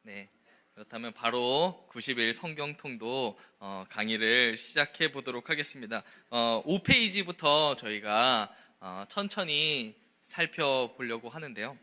네, 그렇다면 바로 90일 성경통도 강의를 시작해 보도록 하겠습니다. 5페이지부터 저희가 천천히 살펴보려고 하는데요.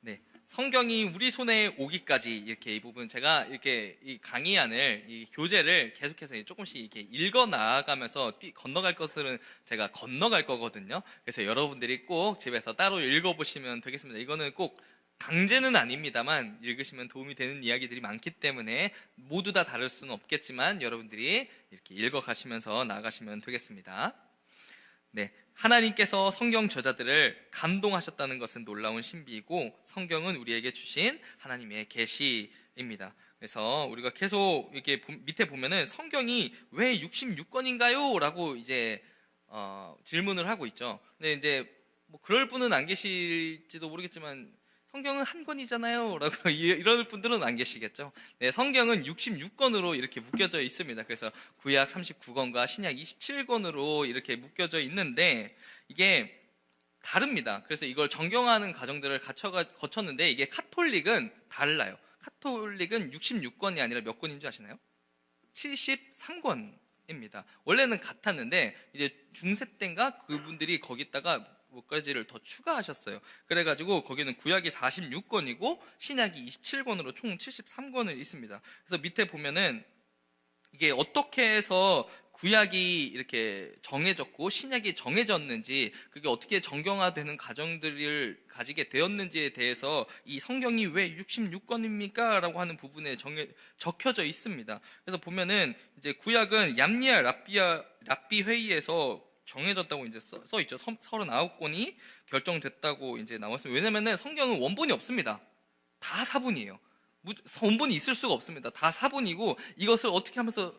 네, 성경이 우리 손에 오기까지 이렇게 이 부분 제가 이렇게 이 강의안을 이 교재를 계속해서 조금씩 이렇게 읽어 나가면서 건너갈 것은 제가 건너갈 거거든요. 그래서 여러분들이 꼭 집에서 따로 읽어 보시면 되겠습니다. 이거는 꼭 강제는 아닙니다만 읽으시면 도움이 되는 이야기들이 많기 때문에 모두 다 다를 수는 없겠지만 여러분들이 이렇게 읽어 가시면서 나가시면 되겠습니다. 네, 하나님께서 성경 저자들을 감동하셨다는 것은 놀라운 신비이고 성경은 우리에게 주신 하나님의 계시입니다. 그래서 우리가 계속 이렇게 밑에 보면은 성경이 왜 66권인가요? 라고 이제 질문을 하고 있죠. 근데 이제 뭐 그럴 분은 안 계실지도 모르겠지만 성경은 한 권이잖아요 라고 이럴 분들은 안 계시겠죠. 네, 성경은 66권으로 이렇게 묶여져 있습니다. 그래서 구약 39권과 신약 27권으로 이렇게 묶여져 있는데 이게 다릅니다. 그래서 이걸 정경하는 과정들을 거쳤는데 이게 카톨릭은 달라요. 카톨릭은 66권이 아니라 몇 권인 줄 아시나요? 73권입니다. 원래는 같았는데 이제 중세 때인가 그분들이 거기다가 몇 가지를 더 추가하셨어요. 그래가지고 거기는 구약이 46권이고 신약이 27권으로 총 73권을 있습니다. 그래서 밑에 보면은 이게 어떻게 해서 구약이 이렇게 정해졌고 신약이 정해졌는지 그게 어떻게 정경화되는 과정들을 가지게 되었는지에 대해서 이 성경이 왜 66권입니까? 라고 하는 부분에 적혀져 있습니다. 그래서 보면은 이제 구약은 얌리아 랍비 회의에서 정해졌다고 이제 써 있죠. 39권이 결정됐다고 이제 나왔습니다. 왜냐면은 성경은 원본이 없습니다. 다 사본이에요. 원본이 있을 수가 없습니다. 다 사본이고 이것을 어떻게 하면서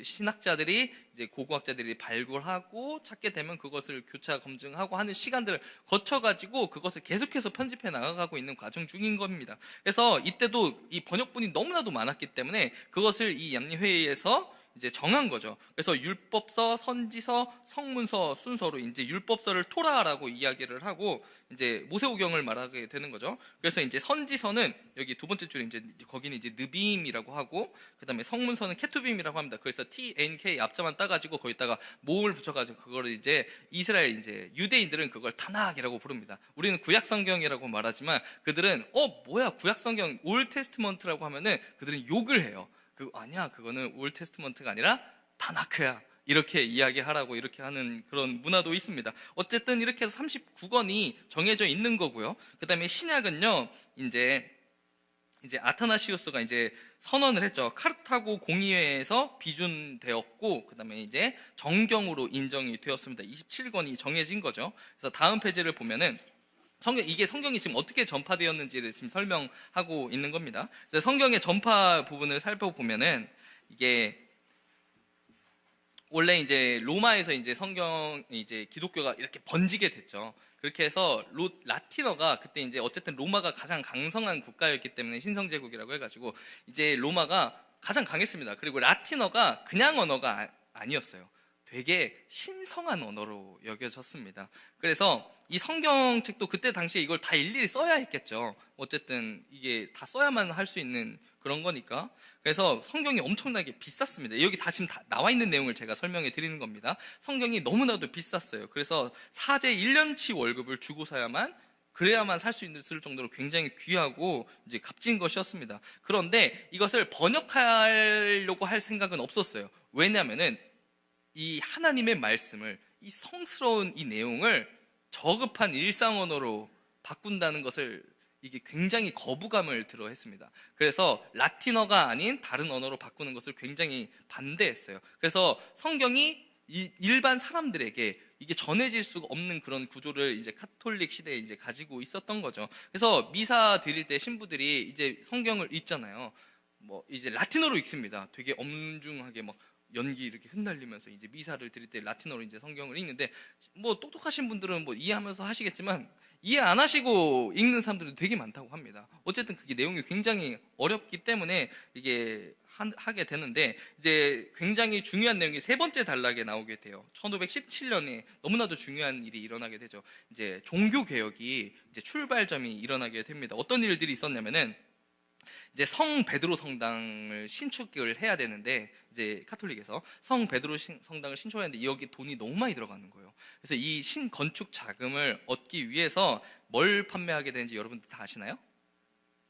신학자들이 이제 고고학자들이 발굴하고 찾게 되면 그것을 교차 검증하고 하는 시간들을 거쳐가지고 그것을 계속해서 편집해 나가고 있는 과정 중인 겁니다. 그래서 이때도 이 번역본이 너무나도 많았기 때문에 그것을 이 얌리회의에서 이제 정한 거죠. 그래서 율법서, 선지서, 성문서 순서로 이제 율법서를 토라라고 이야기를 하고 이제 모세오경을 말하게 되는 거죠. 그래서 이제 선지서는 여기 두 번째 줄에 이제 거기는 이제 느빔이라고 하고 그다음에 성문서는 케투빔이라고 합니다. 그래서 TNK 앞자만 따가지고 거기다가 모음을 붙여가지고 그거를 이제 이스라엘 이제 유대인들은 그걸 타낙이라고 부릅니다. 우리는 구약 성경이라고 말하지만 그들은 뭐야 구약 성경 올 테스트먼트라고 하면은 그들은 욕을 해요. 아니야 그거는 올 테스트먼트가 아니라 타나크야 이렇게 이야기하라고 이렇게 하는 그런 문화도 있습니다. 어쨌든 이렇게 해서 39권이 정해져 있는 거고요. 그 다음에 신약은요 이제 아타나시우스가 이제 선언을 했죠. 카르타고 공의회에서 비준되었고 그 다음에 이제 정경으로 인정이 되었습니다. 27권이 정해진 거죠. 그래서 다음 페이지를 보면은 이게 성경이 지금 어떻게 전파되었는지를 지금 설명하고 있는 겁니다. 그래서 성경의 전파 부분을 살펴보면은 이게 원래 이제 로마에서 이제 이제 기독교가 이렇게 번지게 됐죠. 그렇게 해서 라틴어가 그때 이제 어쨌든 로마가 가장 강성한 국가였기 때문에 신성제국이라고 해가지고 이제 로마가 가장 강했습니다. 그리고 라틴어가 그냥 언어가 아니었어요. 되게 신성한 언어로 여겨졌습니다. 그래서 이 성경책도 그때 당시에 이걸 다 일일이 써야 했겠죠. 어쨌든 이게 다 써야만 할 수 있는 그런 거니까. 그래서 성경이 엄청나게 비쌌습니다. 여기 다 지금 다 나와 있는 내용을 제가 설명해 드리는 겁니다. 성경이 너무나도 비쌌어요. 그래서 사제 1년치 월급을 주고 사야만 그래야만 살 수 있을 정도로 굉장히 귀하고 이제 값진 것이었습니다. 그런데 이것을 번역하려고 할 생각은 없었어요. 왜냐하면은 이 하나님의 말씀을 이 성스러운 이 내용을 저급한 일상 언어로 바꾼다는 것을 이게 굉장히 거부감을 들어 했습니다. 그래서 라틴어가 아닌 다른 언어로 바꾸는 것을 굉장히 반대했어요. 그래서 성경이 일반 사람들에게 이게 전해질 수가 없는 그런 구조를 이제 카톨릭 시대에 이제 가지고 있었던 거죠. 그래서 미사 드릴 때 신부들이 이제 성경을 읽잖아요. 뭐 이제 라틴어로 읽습니다. 되게 엄중하게 막 연기 이렇게 흩날리면서 이제 미사를 드릴 때 라틴어로 이제 성경을 읽는데 뭐 똑똑하신 분들은 뭐 이해하면서 하시겠지만 이해 안 하시고 읽는 사람들도 되게 많다고 합니다. 어쨌든 그게 내용이 굉장히 어렵기 때문에 이게 하게 되는데 이제 굉장히 중요한 내용이 세 번째 단락에 나오게 돼요. 1517년에 너무나도 중요한 일이 일어나게 되죠. 이제 종교 개혁이 이제 출발점이 일어나게 됩니다. 어떤 일들이 있었냐면은 이제 성 베드로 성당을 신축을 해야 되는데 이제 카톨릭에서 성 베드로 성당을 신축해야 되는데 여기 돈이 너무 많이 들어가는 거예요. 그래서 이 신건축 자금을 얻기 위해서 뭘 판매하게 되는지 여러분들 다 아시나요?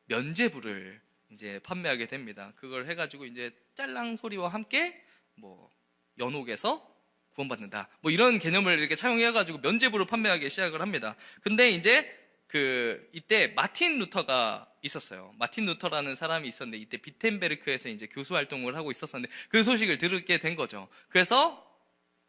면죄부를 이제 판매하게 됩니다. 그걸 해가지고 이제 짤랑 소리와 함께 뭐 연옥에서 구원받는다 뭐 이런 개념을 이렇게 차용해가지고 면죄부를 판매하기 시작을 합니다. 근데 이제 이때 마틴 루터가 있었어요. 마틴 루터라는 사람이 있었는데 이때 비텐베르크에서 이제 교수 활동을 하고 있었는데 그 소식을 들게 된 거죠. 그래서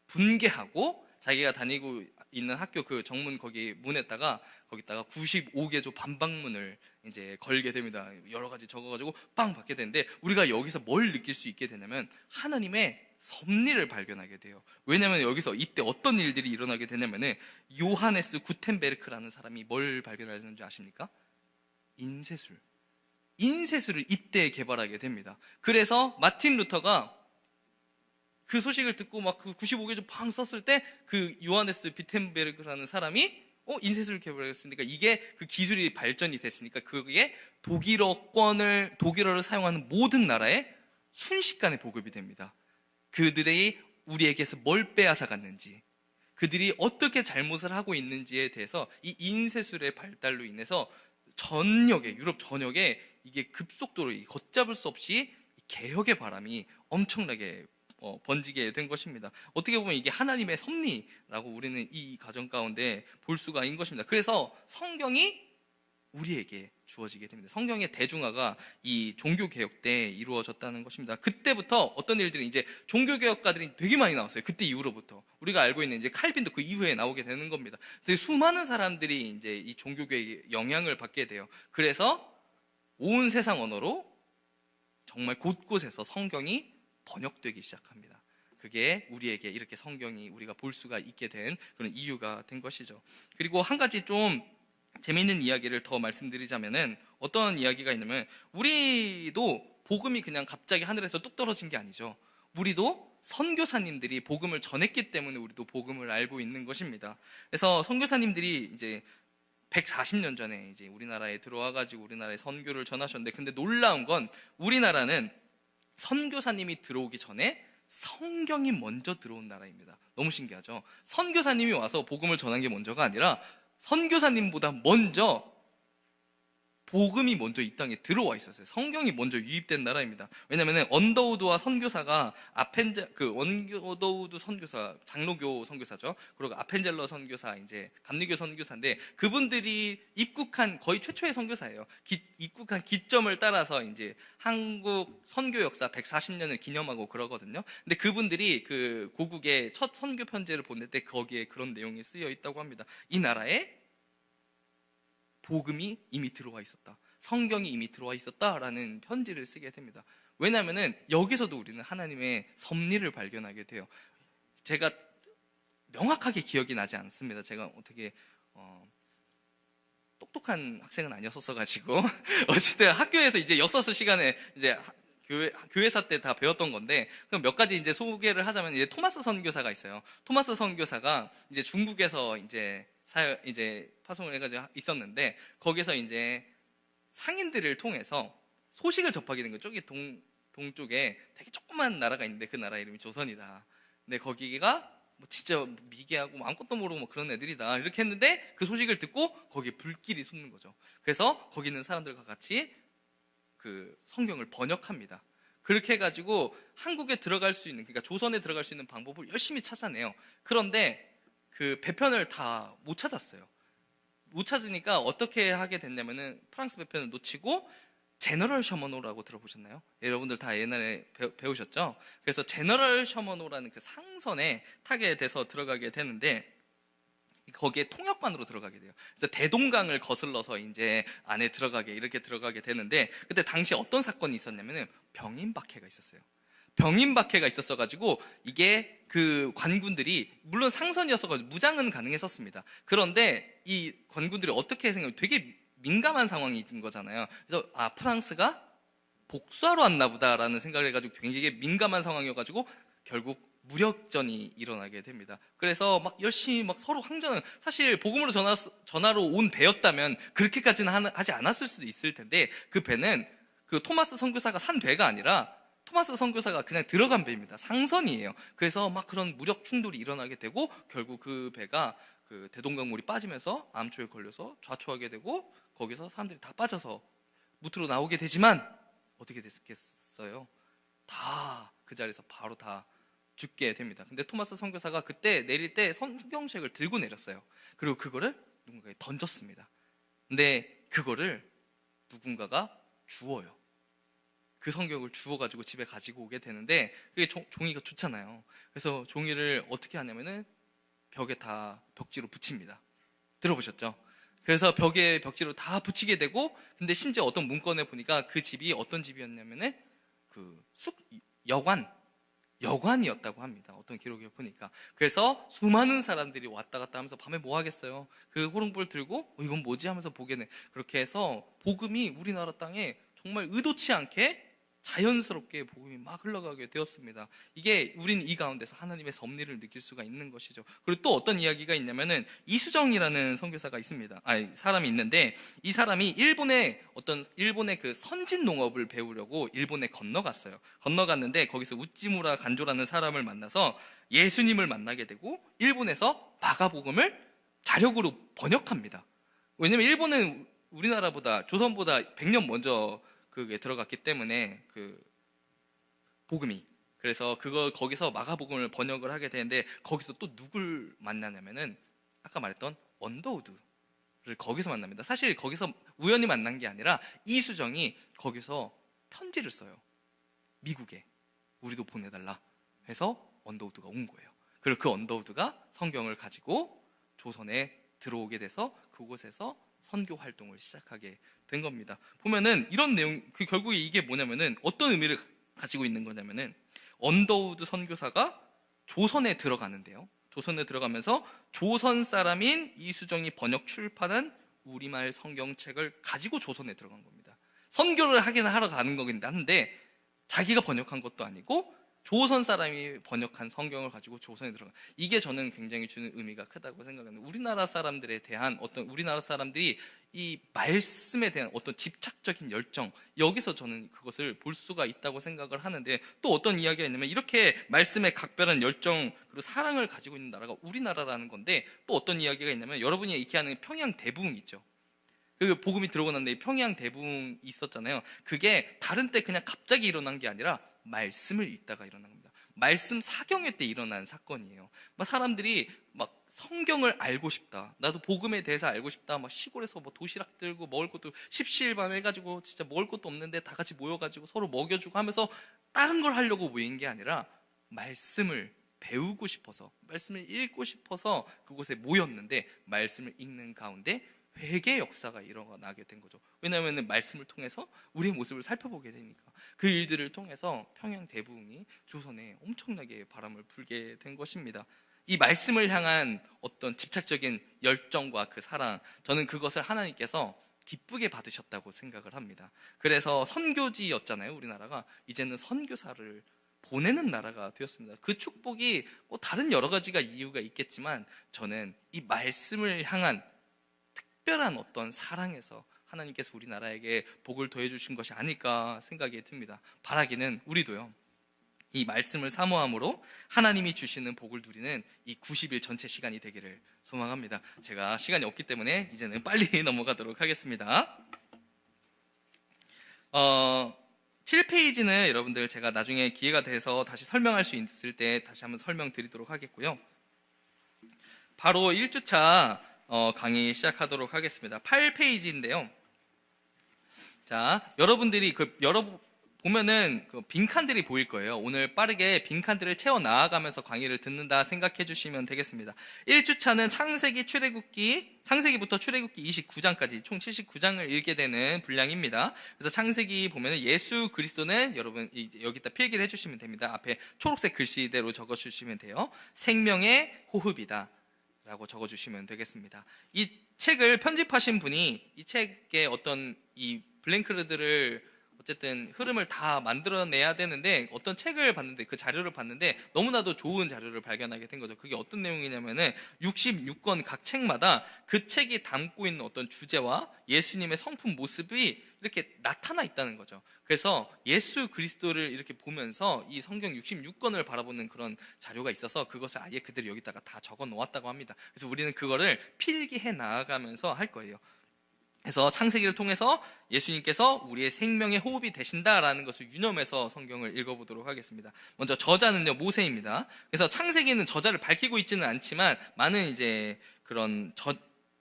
분개하고 자기가 다니고 있는 학교 그 정문 거기 문에다가 거기다가 95개조 반박문을 이제 걸게 됩니다. 여러 가지 적어가지고 빵 받게 되는데 우리가 여기서 뭘 느낄 수 있게 되냐면 하나님의 섭리를 발견하게 돼요. 왜냐하면 여기서 이때 어떤 일들이 일어나게 되냐면은 요하네스 구텐베르크라는 사람이 뭘 발견하는지 아십니까? 인쇄술을 이때 개발하게 됩니다. 그래서 마틴 루터가 그 소식을 듣고 막 그 95개조 팡 썼을 때 그 요하네스 비텐베르크라는 사람이 인쇄술을 개발했으니까 이게 그 기술이 발전이 됐으니까 그게 독일어를 사용하는 모든 나라에 순식간에 보급이 됩니다. 그들이 우리에게서 뭘 빼앗아 갔는지, 그들이 어떻게 잘못을 하고 있는지에 대해서 이 인쇄술의 발달로 인해서 유럽 전역에 이게 급속도로 걷잡을 수 없이 개혁의 바람이 엄청나게 번지게 된 것입니다. 어떻게 보면 이게 하나님의 섭리라고 우리는 이 과정 가운데 볼 수가 있는 것입니다. 그래서 성경이 우리에게 주어지게 됩니다. 성경의 대중화가 이 종교개혁 때 이루어졌다는 것입니다. 그때부터 어떤 일들이 이제 종교개혁가들이 되게 많이 나왔어요. 그때 이후로부터 우리가 알고 있는 이제 칼빈도 그 이후에 나오게 되는 겁니다. 되게 수많은 사람들이 이제 이 종교개혁의 영향을 받게 돼요. 그래서 온 세상 언어로 정말 곳곳에서 성경이 번역되기 시작합니다. 그게 우리에게 이렇게 성경이 우리가 볼 수가 있게 된 그런 이유가 된 것이죠. 그리고 한 가지 좀 재미있는 이야기를 더 말씀드리자면은 어떤 이야기가 있냐면 우리도 복음이 그냥 갑자기 하늘에서 뚝 떨어진 게 아니죠. 우리도 선교사님들이 복음을 전했기 때문에 우리도 복음을 알고 있는 것입니다. 그래서 선교사님들이 이제 140년 전에 이제 우리나라에 들어와가지고 우리나라에 선교를 전하셨는데 근데 놀라운 건 우리나라는 선교사님이 들어오기 전에 성경이 먼저 들어온 나라입니다. 너무 신기하죠? 선교사님이 와서 복음을 전한 게 먼저가 아니라 선교사님보다 먼저 복음이 먼저 이 땅에 들어와 있었어요. 성경이 먼저 유입된 나라입니다. 왜냐하면 언더우드와 선교사가 언더우드 선교사 장로교 선교사죠. 그리고 아펜젤러 선교사 이제 감리교 선교사인데 그분들이 입국한 거의 최초의 선교사예요. 입국한 기점을 따라서 이제 한국 선교 역사 140년을 기념하고 그러거든요. 근데 그분들이 그 고국에 첫 선교 편지를 보낼 때 거기에 그런 내용이 쓰여 있다고 합니다. 이 나라에 복음이 이미 들어와 있었다. 성경이 이미 들어와 있었다라는 편지를 쓰게 됩니다. 왜냐하면 여기서도 우리는 하나님의 섭리를 발견하게 돼요. 제가 명확하게 기억이 나지 않습니다. 제가 어떻게 똑똑한 학생은 아니었어가지고 어쨌든 학교에서 이제 역사서 시간에 이제 교회사 때 다 배웠던 건데 그럼 몇 가지 이제 소개를 하자면 이제 토마스 선교사가 있어요. 토마스 선교사가 이제 중국에서 이제 파송을 해가지고 있었는데 거기서 이제 상인들을 통해서 소식을 접하게 된 거예요. 저기 동쪽에 되게 조그만 나라가 있는데 그 나라 이름이 조선이다. 근데 거기가 뭐 진짜 미개하고 뭐 아무것도 모르고 뭐 그런 애들이다. 이렇게 했는데 그 소식을 듣고 거기에 불길이 솟는 거죠. 그래서 거기 있는 사람들과 같이 그 성경을 번역합니다. 그렇게 해가지고 한국에 들어갈 수 있는, 그러니까 조선에 들어갈 수 있는 방법을 열심히 찾아내요. 그런데 그 배편을 다 못 찾았어요. 못 찾으니까 어떻게 하게 됐냐면은 프랑스 배편을 놓치고 제너럴 셔머노라고 들어보셨나요? 여러분들 다 옛날에 배우셨죠? 그래서 제너럴 셔머노라는 그 상선에 타게 돼서 들어가게 되는데 거기에 통역관으로 들어가게 돼요. 그래서 대동강을 거슬러서 이제 안에 이렇게 들어가게 되는데 그때 당시 어떤 사건이 있었냐면은 병인박해가 있었어요. 병인박해가 있었어가지고 이게 그 관군들이 물론 상선이었어가지고 무장은 가능했었습니다. 그런데 이 관군들이 어떻게 생각하면 되게 민감한 상황이 있는 거잖아요. 그래서 프랑스가 복수하러 왔나 보다라는 생각을 해가지고 굉장히 민감한 상황이어가지고 결국 무력전이 일어나게 됩니다. 그래서 막 열심히 막 서로 항전은, 사실 복음으로 전하러 온 배였다면 그렇게까지는 하지 않았을 수도 있을 텐데, 그 배는 그 토마스 선교사가 산 배가 아니라 토마스 선교사가 그냥 들어간 배입니다. 상선이에요. 그래서 막 그런 무력 충돌이 일어나게 되고 결국 그 배가 그 대동강물이 빠지면서 암초에 걸려서 좌초하게 되고 거기서 사람들이 다 빠져서 무트로 나오게 되지만 어떻게 됐겠어요? 다 그 자리에서 바로 다 죽게 됩니다. 근데 토마스 선교사가 그때 내릴 때 성경책을 들고 내렸어요. 그리고 그거를 누군가에 던졌습니다. 근데 그거를 누군가가 주워요. 그 성경을 주워가지고 집에 가지고 오게 되는데, 그게 종이가 좋잖아요. 그래서 종이를 어떻게 하냐면은 벽에 다 벽지로 붙입니다. 들어보셨죠? 그래서 벽에 벽지로 다 붙이게 되고, 근데 심지어 어떤 문건에 보니까 그 집이 어떤 집이었냐면은 그 여관이었다고 합니다. 어떤 기록에 보니까. 그래서 수많은 사람들이 왔다 갔다 하면서 밤에 뭐 하겠어요? 그 호롱불 들고 이건 뭐지 하면서 보게 돼. 그렇게 해서 복음이 우리나라 땅에 정말 의도치 않게 자연스럽게 복음이 막 흘러가게 되었습니다. 이게 우린 이 가운데서 하나님의 섭리를 느낄 수가 있는 것이죠. 그리고 또 어떤 이야기가 있냐면은 이수정이라는 선교사가 있습니다. 사람이 있는데, 이 사람이 일본의 그 선진 농업을 배우려고 일본에 건너갔어요. 건너갔는데 거기서 우찌무라 간조라는 사람을 만나서 예수님을 만나게 되고 일본에서 마가복음을 자력으로 번역합니다. 왜냐면 일본은 우리나라보다, 조선보다 100년 먼저 그게 들어갔기 때문에 그 복음이, 그래서 거기서 마가복음을 번역을 하게 되는데, 거기서 또 누굴 만나냐면은 아까 말했던 언더우드를 거기서 만납니다. 사실 거기서 우연히 만난 게 아니라 이수정이 거기서 편지를 써요. 미국에 우리도 보내달라 해서 언더우드가 온 거예요. 그리고 그 언더우드가 성경을 가지고 조선에 들어오게 돼서 그곳에서 선교 활동을 시작하게 된 겁니다. 보면은 이런 내용, 결국에 이게 뭐냐면은 어떤 의미를 가지고 있는 거냐면은, 언더우드 선교사가 조선에 들어가는데요. 조선에 들어가면서 조선 사람인 이수정이 번역 출판한 우리말 성경책을 가지고 조선에 들어간 겁니다. 선교를 하러 가는 거긴 한데 자기가 번역한 것도 아니고 조선 사람이 번역한 성경을 가지고 조선에 들어가. 이게 저는 굉장히 주는 의미가 크다고 생각합니다. 우리나라 사람들에 대한 우리나라 사람들이 이 말씀에 대한 어떤 집착적인 열정, 여기서 저는 그것을 볼 수가 있다고 생각을 하는데, 또 어떤 이야기가 있냐면 이렇게 말씀에 각별한 열정 그리고 사랑을 가지고 있는 나라가 우리나라라는 건데, 또 어떤 이야기가 있냐면 여러분이 익히 아는 평양 대부흥 있죠. 그 복음이 들어오고 난 뒤에 평양 대부흥이 있었잖아요. 그게 다른 때 그냥 갑자기 일어난 게 아니라 말씀을 읽다가 일어난 겁니다. 말씀 사경회 때 일어난 사건이에요. 막 사람들이 막 성경을 알고 싶다, 나도 복음에 대해서 알고 싶다, 막 시골에서 뭐 도시락 들고 먹을 것도 십시일반 해가지고 진짜 먹을 것도 없는데 다 같이 모여가지고 서로 먹여주고 하면서 다른 걸 하려고 모인 게 아니라 말씀을 배우고 싶어서, 말씀을 읽고 싶어서 그곳에 모였는데, 말씀을 읽는 가운데 회개 역사가 일어나게 된 거죠. 왜냐하면 말씀을 통해서 우리의 모습을 살펴보게 되니까. 그 일들을 통해서 평양 대부흥이 조선에 엄청나게 바람을 불게 된 것입니다. 이 말씀을 향한 어떤 집착적인 열정과 그 사랑, 저는 그것을 하나님께서 기쁘게 받으셨다고 생각을 합니다. 그래서 선교지였잖아요, 우리나라가. 이제는 선교사를 보내는 나라가 되었습니다. 그 축복이 뭐 다른 여러 가지가 이유가 있겠지만, 저는 이 말씀을 향한 특별한 어떤 사랑에서 하나님께서 우리나라에게 복을 더해 주신 것이 아닐까 생각이 듭니다. 바라기는 우리도요, 이 말씀을 사모함으로 하나님이 주시는 복을 누리는 이 90일 전체 시간이 되기를 소망합니다. 제가 시간이 없기 때문에 이제는 빨리 넘어가도록 하겠습니다. 7페이지는 여러분들 제가 나중에 기회가 돼서 다시 설명할 수 있을 때 다시 한번 설명드리도록 하겠고요. 바로 1주차 강의 시작하도록 하겠습니다. 8페이지인데요. 자, 여러분들이 보면은 그 빈칸들이 보일 거예요. 오늘 빠르게 빈칸들을 채워 나아가면서 강의를 듣는다 생각해 주시면 되겠습니다. 1주차는 창세기부터 출애굽기 29장까지 총 79장을 읽게 되는 분량입니다. 그래서 창세기 보면은 예수 그리스도는, 여러분 여기다 필기를 해주시면 됩니다. 앞에 초록색 글씨대로 적어주시면 돼요. 생명의 호흡이다 라고 적어주시면 되겠습니다. 이 책을 편집하신 분이 이 책에 어떤 이 블랭크들을 어쨌든 흐름을 다 만들어내야 되는데 어떤 책을 봤는데 그 자료를 봤는데 너무나도 좋은 자료를 발견하게 된 거죠. 그게 어떤 내용이냐면은 66권 각 책마다 그 책이 담고 있는 어떤 주제와 예수님의 성품 모습이 이렇게 나타나 있다는 거죠. 그래서 예수 그리스도를 이렇게 보면서 이 성경 66권을 바라보는 그런 자료가 있어서 그것을 아예 그대로 여기다가 다 적어 놓았다고 합니다. 그래서 우리는 그거를 필기해 나아가면서 할 거예요. 그래서 창세기를 통해서 예수님께서 우리의 생명의 호흡이 되신다라는 것을 유념해서 성경을 읽어보도록 하겠습니다. 먼저 저자는요, 모세입니다. 그래서 창세기는 저자를 밝히고 있지는 않지만 많은 이제 그런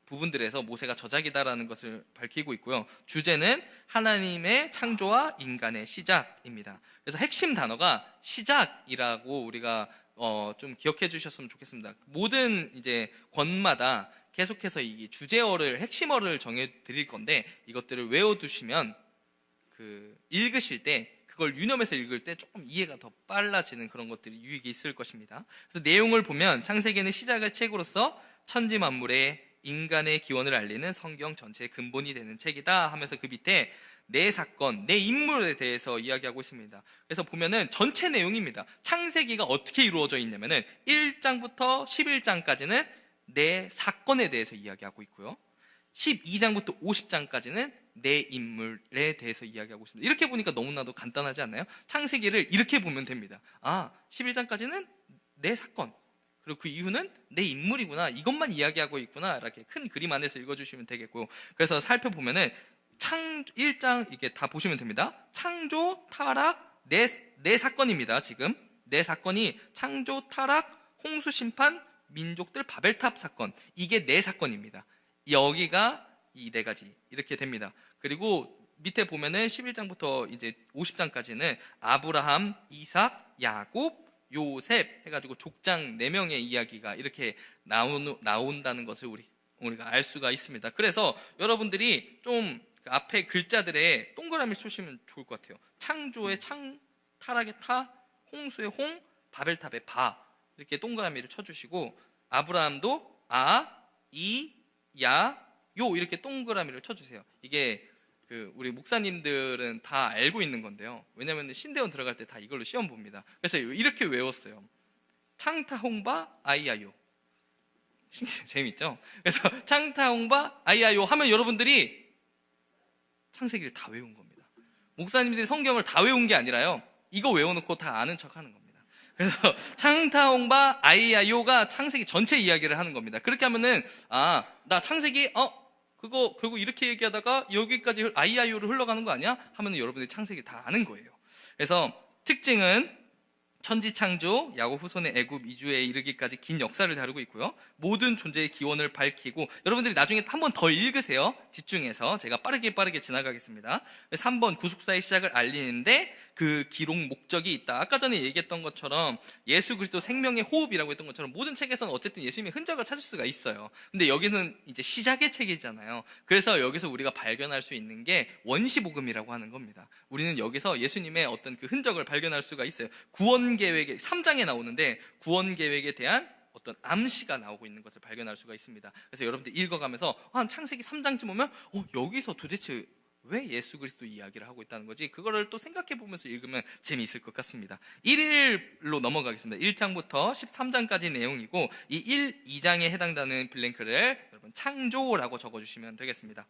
부분들에서 모세가 저작이다라는 것을 밝히고 있고요. 주제는 하나님의 창조와 인간의 시작입니다. 그래서 핵심 단어가 시작이라고 우리가 좀 기억해 주셨으면 좋겠습니다. 모든 이제 권마다 계속해서 이 주제어를 핵심어를 정해 드릴 건데 이것들을 외워두시면 읽으실 때 그걸 유념해서 읽을 때 조금 이해가 더 빨라지는 그런 것들이 유익이 있을 것입니다. 그래서 내용을 보면 창세기는 시작의 책으로서 천지 만물의 인간의 기원을 알리는 성경 전체의 근본이 되는 책이다 하면서 그 밑에 내 사건, 내 인물에 대해서 이야기하고 있습니다. 그래서 보면은 전체 내용입니다. 창세기가 어떻게 이루어져 있냐면은 1장부터 11장까지는 내 사건에 대해서 이야기하고 있고요. 12장부터 50장까지는 내 인물에 대해서 이야기하고 있습니다. 이렇게 보니까 너무나도 간단하지 않나요? 창세기를 이렇게 보면 됩니다. 11장까지는 내 사건, 그리고 그 이후는 내 인물이구나, 이것만 이야기하고 있구나, 이렇게 큰 그림 안에서 읽어주시면 되겠고, 그래서 살펴보면은 1장 이게 다 보시면 됩니다. 창조, 타락, 내 사건입니다. 지금 내 사건이 창조, 타락, 홍수 심판, 민족들 바벨탑 사건, 이게 내 사건입니다. 여기가 이 네 가지 이렇게 됩니다. 그리고 밑에 보면은 11장부터 이제 50장까지는 아브라함, 이삭, 야곱, 요셉 해가지고 족장 4명의 이야기가 이렇게 나온다는 것을 우리가 알 수가 있습니다. 그래서 여러분들이 좀 앞에 글자들에 동그라미 쳐주시면 좋을 것 같아요. 창조의 창, 타락의 타, 홍수의 홍, 바벨탑의 바, 이렇게 동그라미를 쳐주시고, 아브라함도 이, 야, 요 이렇게 동그라미를 쳐주세요. 이게 우리 목사님들은 다 알고 있는 건데요. 왜냐하면 신대원 들어갈 때 다 이걸로 시험 봅니다. 그래서 이렇게 외웠어요. 창타홍바 아이야요. 재밌죠? 그래서 창타홍바 아이야요 하면 여러분들이 창세기를 다 외운 겁니다. 목사님들이 성경을 다 외운 게 아니라요, 이거 외워놓고 다 아는 척 하는 겁니다. 그래서 창타홍바 아이야요가 창세기 전체 이야기를 하는 겁니다. 그렇게 하면은 나 창세기 그거 결국 이렇게 얘기하다가 여기까지 아이야요로 흘러가는 거 아니야? 하면은 여러분들이 창세기 다 아는 거예요. 그래서 특징은 천지창조, 야곱 후손의 애굽 이주에 이르기까지 긴 역사를 다루고 있고요. 모든 존재의 기원을 밝히고, 여러분들이 나중에 한 번 더 읽으세요. 집중해서. 제가 빠르게 지나가겠습니다. 3번 구속사의 시작을 알리는데 그 기록 목적이 있다. 아까 전에 얘기했던 것처럼 예수 그리스도 생명의 호흡이라고 했던 것처럼 모든 책에서는 어쨌든 예수님의 흔적을 찾을 수가 있어요. 근데 여기는 이제 시작의 책이잖아요. 그래서 여기서 우리가 발견할 수 있는 게 원시복음이라고 하는 겁니다. 우리는 여기서 예수님의 어떤 그 흔적을 발견할 수가 있어요. 구원 계획에 3장에 나오는데 구원 계획에 대한 어떤 암시가 나오고 있는 것을 발견할 수가 있습니다. 그래서 여러분들 읽어가면서 한 창세기 3장쯤 오면 여기서 도대체 왜 예수 그리스도 이야기를 하고 있다는 거지? 그거를 또 생각해 보면서 읽으면 재미있을 것 같습니다. 1일로 넘어가겠습니다. 1장부터 13장까지 내용이고, 이 1, 2장에 해당되는 블랭크를 여러분 창조라고 적어주시면 되겠습니다.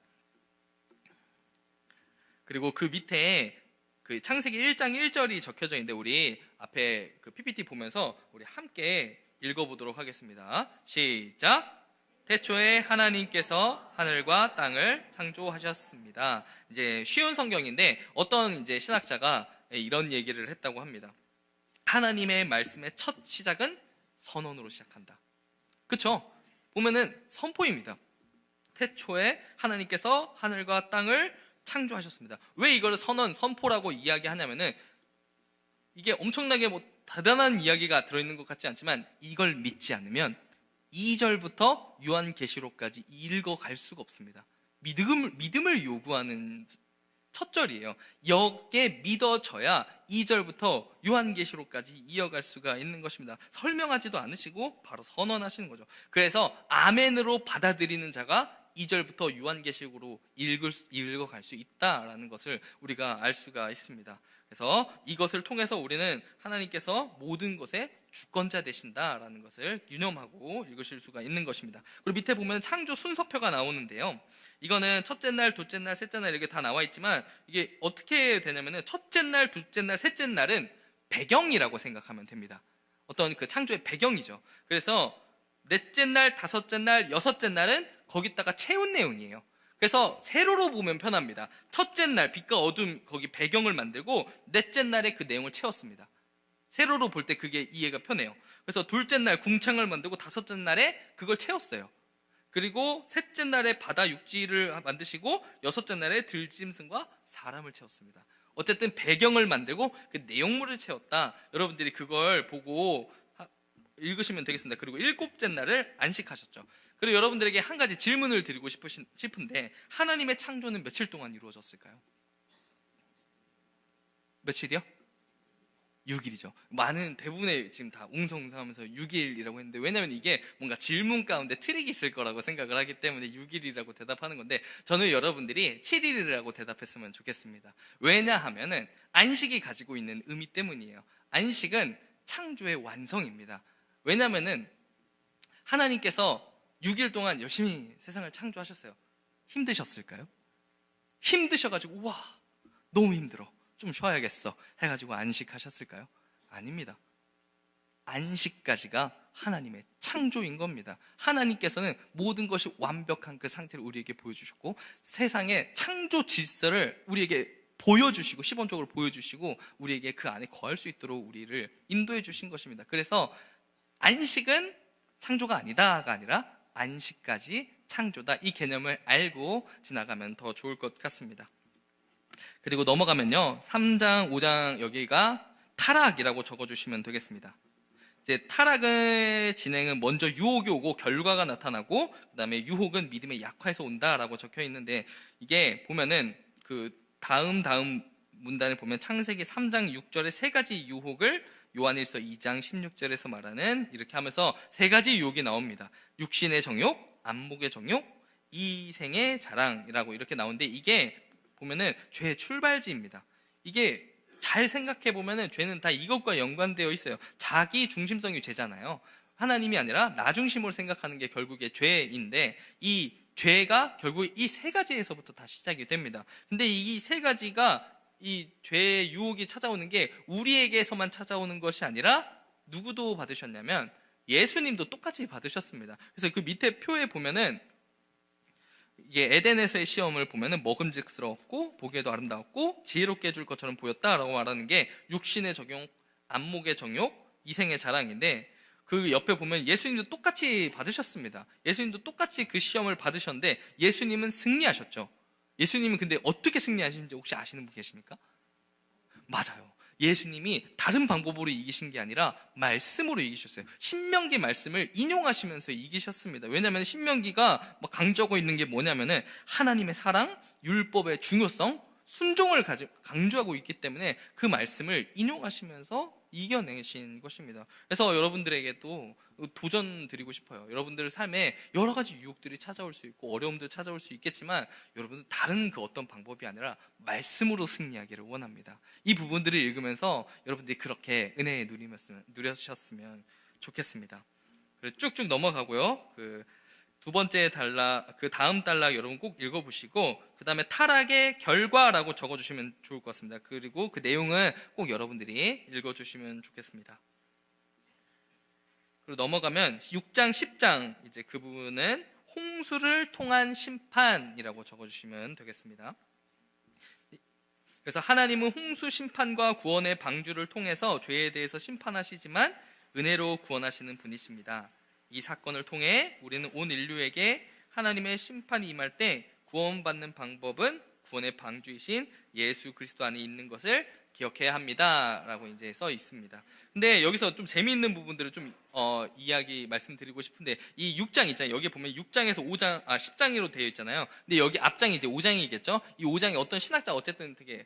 그리고 그 밑에 그 창세기 1장 1절이 적혀져 있는데, 우리 앞에 그 PPT 보면서 우리 함께 읽어보도록 하겠습니다. 시작! 태초에 하나님께서 하늘과 땅을 창조하셨습니다. 이제 쉬운 성경인데 어떤 이제 신학자가 이런 얘기를 했다고 합니다. 하나님의 말씀의 첫 시작은 선언으로 시작한다. 그쵸? 보면은 선포입니다. 태초에 하나님께서 하늘과 땅을 창조하셨습니다. 왜 이거를 선포라고 이야기하냐면은 이게 엄청나게 대단한 이야기가 들어있는 것 같지 않지만 이걸 믿지 않으면 2절부터 요한계시록까지 읽어갈 수가 없습니다. 믿음을 요구하는 첫 절이에요. 여기에 믿어져야 2절부터 요한계시록까지 이어갈 수가 있는 것입니다. 설명하지도 않으시고 바로 선언하시는 거죠. 그래서 아멘으로 받아들이는 자가 2절부터 요한계시록으로 읽어갈 수 있다라는 것을 우리가 알 수가 있습니다. 그래서 이것을 통해서 우리는 하나님께서 모든 것의 주권자 되신다라는 것을 유념하고 읽으실 수가 있는 것입니다. 그리고 밑에 보면 창조 순서표가 나오는데요. 이거는 첫째 날, 둘째 날, 셋째 날 이렇게 다 나와 있지만 이게 어떻게 되냐면은 첫째 날, 둘째 날, 셋째 날은 배경이라고 생각하면 됩니다. 어떤 그 창조의 배경이죠. 그래서 넷째 날, 다섯째 날, 여섯째 날은 거기다가 채운 내용이에요. 그래서 세로로 보면 편합니다. 첫째 날 빛과 어둠 거기 배경을 만들고 넷째 날에 그 내용을 채웠습니다. 세로로 볼 때 그게 이해가 편해요. 그래서 둘째 날 궁창을 만들고 다섯째 날에 그걸 채웠어요. 그리고 셋째 날에 바다 육지를 만드시고 여섯째 날에 들짐승과 사람을 채웠습니다. 어쨌든 배경을 만들고 그 내용물을 채웠다. 여러분들이 그걸 보고 읽으시면 되겠습니다. 그리고 일곱째 날을 안식하셨죠. 그리고 여러분들에게 한 가지 질문을 드리고 싶은데 하나님의 창조는 며칠 동안 이루어졌을까요? 며칠이요? 6일이죠. 많은 대부분의 지금 다 웅성웅성하면서 6일이라고 했는데 왜냐하면 이게 뭔가 질문 가운데 트릭이 있을 거라고 생각을 하기 때문에 6일이라고 대답하는 건데 저는 여러분들이 7일이라고 대답했으면 좋겠습니다. 왜냐하면은 안식이 가지고 있는 의미 때문이에요. 안식은 창조의 완성입니다. 왜냐하면은 하나님께서 6일 동안 열심히 세상을 창조하셨어요. 힘드셨을까요? 힘드셔가지고 와 너무 힘들어 좀 쉬어야겠어 해가지고 안식하셨을까요? 아닙니다. 안식까지가 하나님의 창조인 겁니다. 하나님께서는 모든 것이 완벽한 그 상태를 우리에게 보여주셨고 세상의 창조 질서를 우리에게 보여주시고 시범적으로 보여주시고 우리에게 그 안에 거할 수 있도록 우리를 인도해 주신 것입니다. 그래서 안식은 창조가 아니다가 아니라 안식까지 창조다, 이 개념을 알고 지나가면 더 좋을 것 같습니다. 그리고 넘어가면요 3장 5장 여기가 타락이라고 적어주시면 되겠습니다. 이제 타락의 진행은 먼저 유혹이 오고 결과가 나타나고 그 다음에 유혹은 믿음의 약화에서 온다라고 적혀 있는데 이게 보면은 그 다음 문단을 보면 창세기 3장 6절에 세 가지 유혹을 요한일서 2장 16절에서 말하는 이렇게 하면서 세 가지 유혹이 나옵니다. 육신의 정욕, 안목의 정욕, 이생의 자랑이라고 이렇게 나오는데 이게 보면은 죄의 출발지입니다. 이게 잘 생각해 보면은 죄는 다 이것과 연관되어 있어요. 자기 중심성이 죄잖아요. 하나님이 아니라 나 중심으로 생각하는 게 결국에 죄인데 이 죄가 결국 이 세 가지에서부터 다 시작이 됩니다. 근데 이 세 가지가 이 죄의 유혹이 찾아오는 게 우리에게서만 찾아오는 것이 아니라 누구도 받으셨냐면 예수님도 똑같이 받으셨습니다. 그래서 그 밑에 표에 보면은 이게 에덴에서의 시험을 보면은 먹음직스럽고 보기에도 아름다웠고 지혜롭게 해줄 것처럼 보였다라고 말하는 게 육신의 정욕, 안목의 정욕, 이생의 자랑인데 그 옆에 보면 예수님도 똑같이 받으셨습니다. 예수님도 똑같이 그 시험을 받으셨는데 예수님은 승리하셨죠. 예수님은 근데 어떻게 승리하시는지 혹시 아시는 분 계십니까? 맞아요. 예수님이 다른 방법으로 이기신 게 아니라 말씀으로 이기셨어요. 신명기 말씀을 인용하시면서 이기셨습니다. 왜냐하면 신명기가 강조하고 있는 게 뭐냐면은 하나님의 사랑, 율법의 중요성, 순종을 강조하고 있기 때문에 그 말씀을 인용하시면서 이겨내신 것입니다. 그래서 여러분들에게도 도전 드리고 싶어요. 여러분들 삶에 여러 가지 유혹들이 찾아올 수 있고 어려움도 찾아올 수 있겠지만 여러분은 다른 그 어떤 방법이 아니라 말씀으로 승리하기를 원합니다. 이 부분들을 읽으면서 여러분들이 그렇게 은혜에 누리셨으면 좋겠습니다. 그래서 쭉쭉 넘어가고요. 두 번째 단락, 그 다음 단락 여러분 꼭 읽어보시고 그 다음에 타락의 결과라고 적어주시면 좋을 것 같습니다. 그리고 그 내용은 꼭 여러분들이 읽어주시면 좋겠습니다. 그리고 넘어가면 6장 10장 이제 그 부분은 홍수를 통한 심판이라고 적어주시면 되겠습니다. 그래서 하나님은 홍수 심판과 구원의 방주를 통해서 죄에 대해서 심판하시지만 은혜로 구원하시는 분이십니다. 이 사건을 통해 우리는 온 인류에게 하나님의 심판이 임할 때 구원받는 방법은 구원의 방주이신 예수 그리스도 안에 있는 것을 기억해야 합니다 라고 이제 써 있습니다. 근데 여기서 좀 재미있는 부분들을 좀 이야기 말씀드리고 싶은데 이 6장 있잖아요. 여기 보면 6장에서 10장으로 되어 있잖아요. 근데 여기 앞장이 이제 5장이겠죠. 이 5장에 어떤 신학자 어쨌든 되게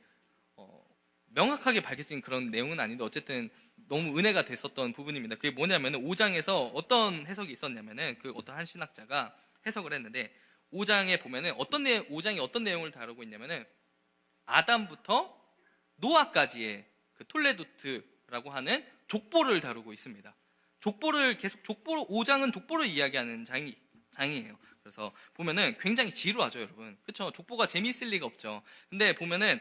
명확하게 밝혀진 그런 내용은 아닌데 어쨌든 너무 은혜가 됐었던 부분입니다. 그게 뭐냐면은 5장에서 어떤 해석이 있었냐면은 그 어떤 한 신학자가 해석을 했는데 5장에 보면은 5장이 어떤 내용을 다루고 있냐면은 아담부터 노아까지의 그 톨레도트라고 하는 족보를 다루고 있습니다. 족보를 계속 5장은 족보를 이야기하는 장이에요. 그래서 보면은 굉장히 지루하죠, 여러분. 그렇죠? 족보가 재미있을 리가 없죠. 근데 보면은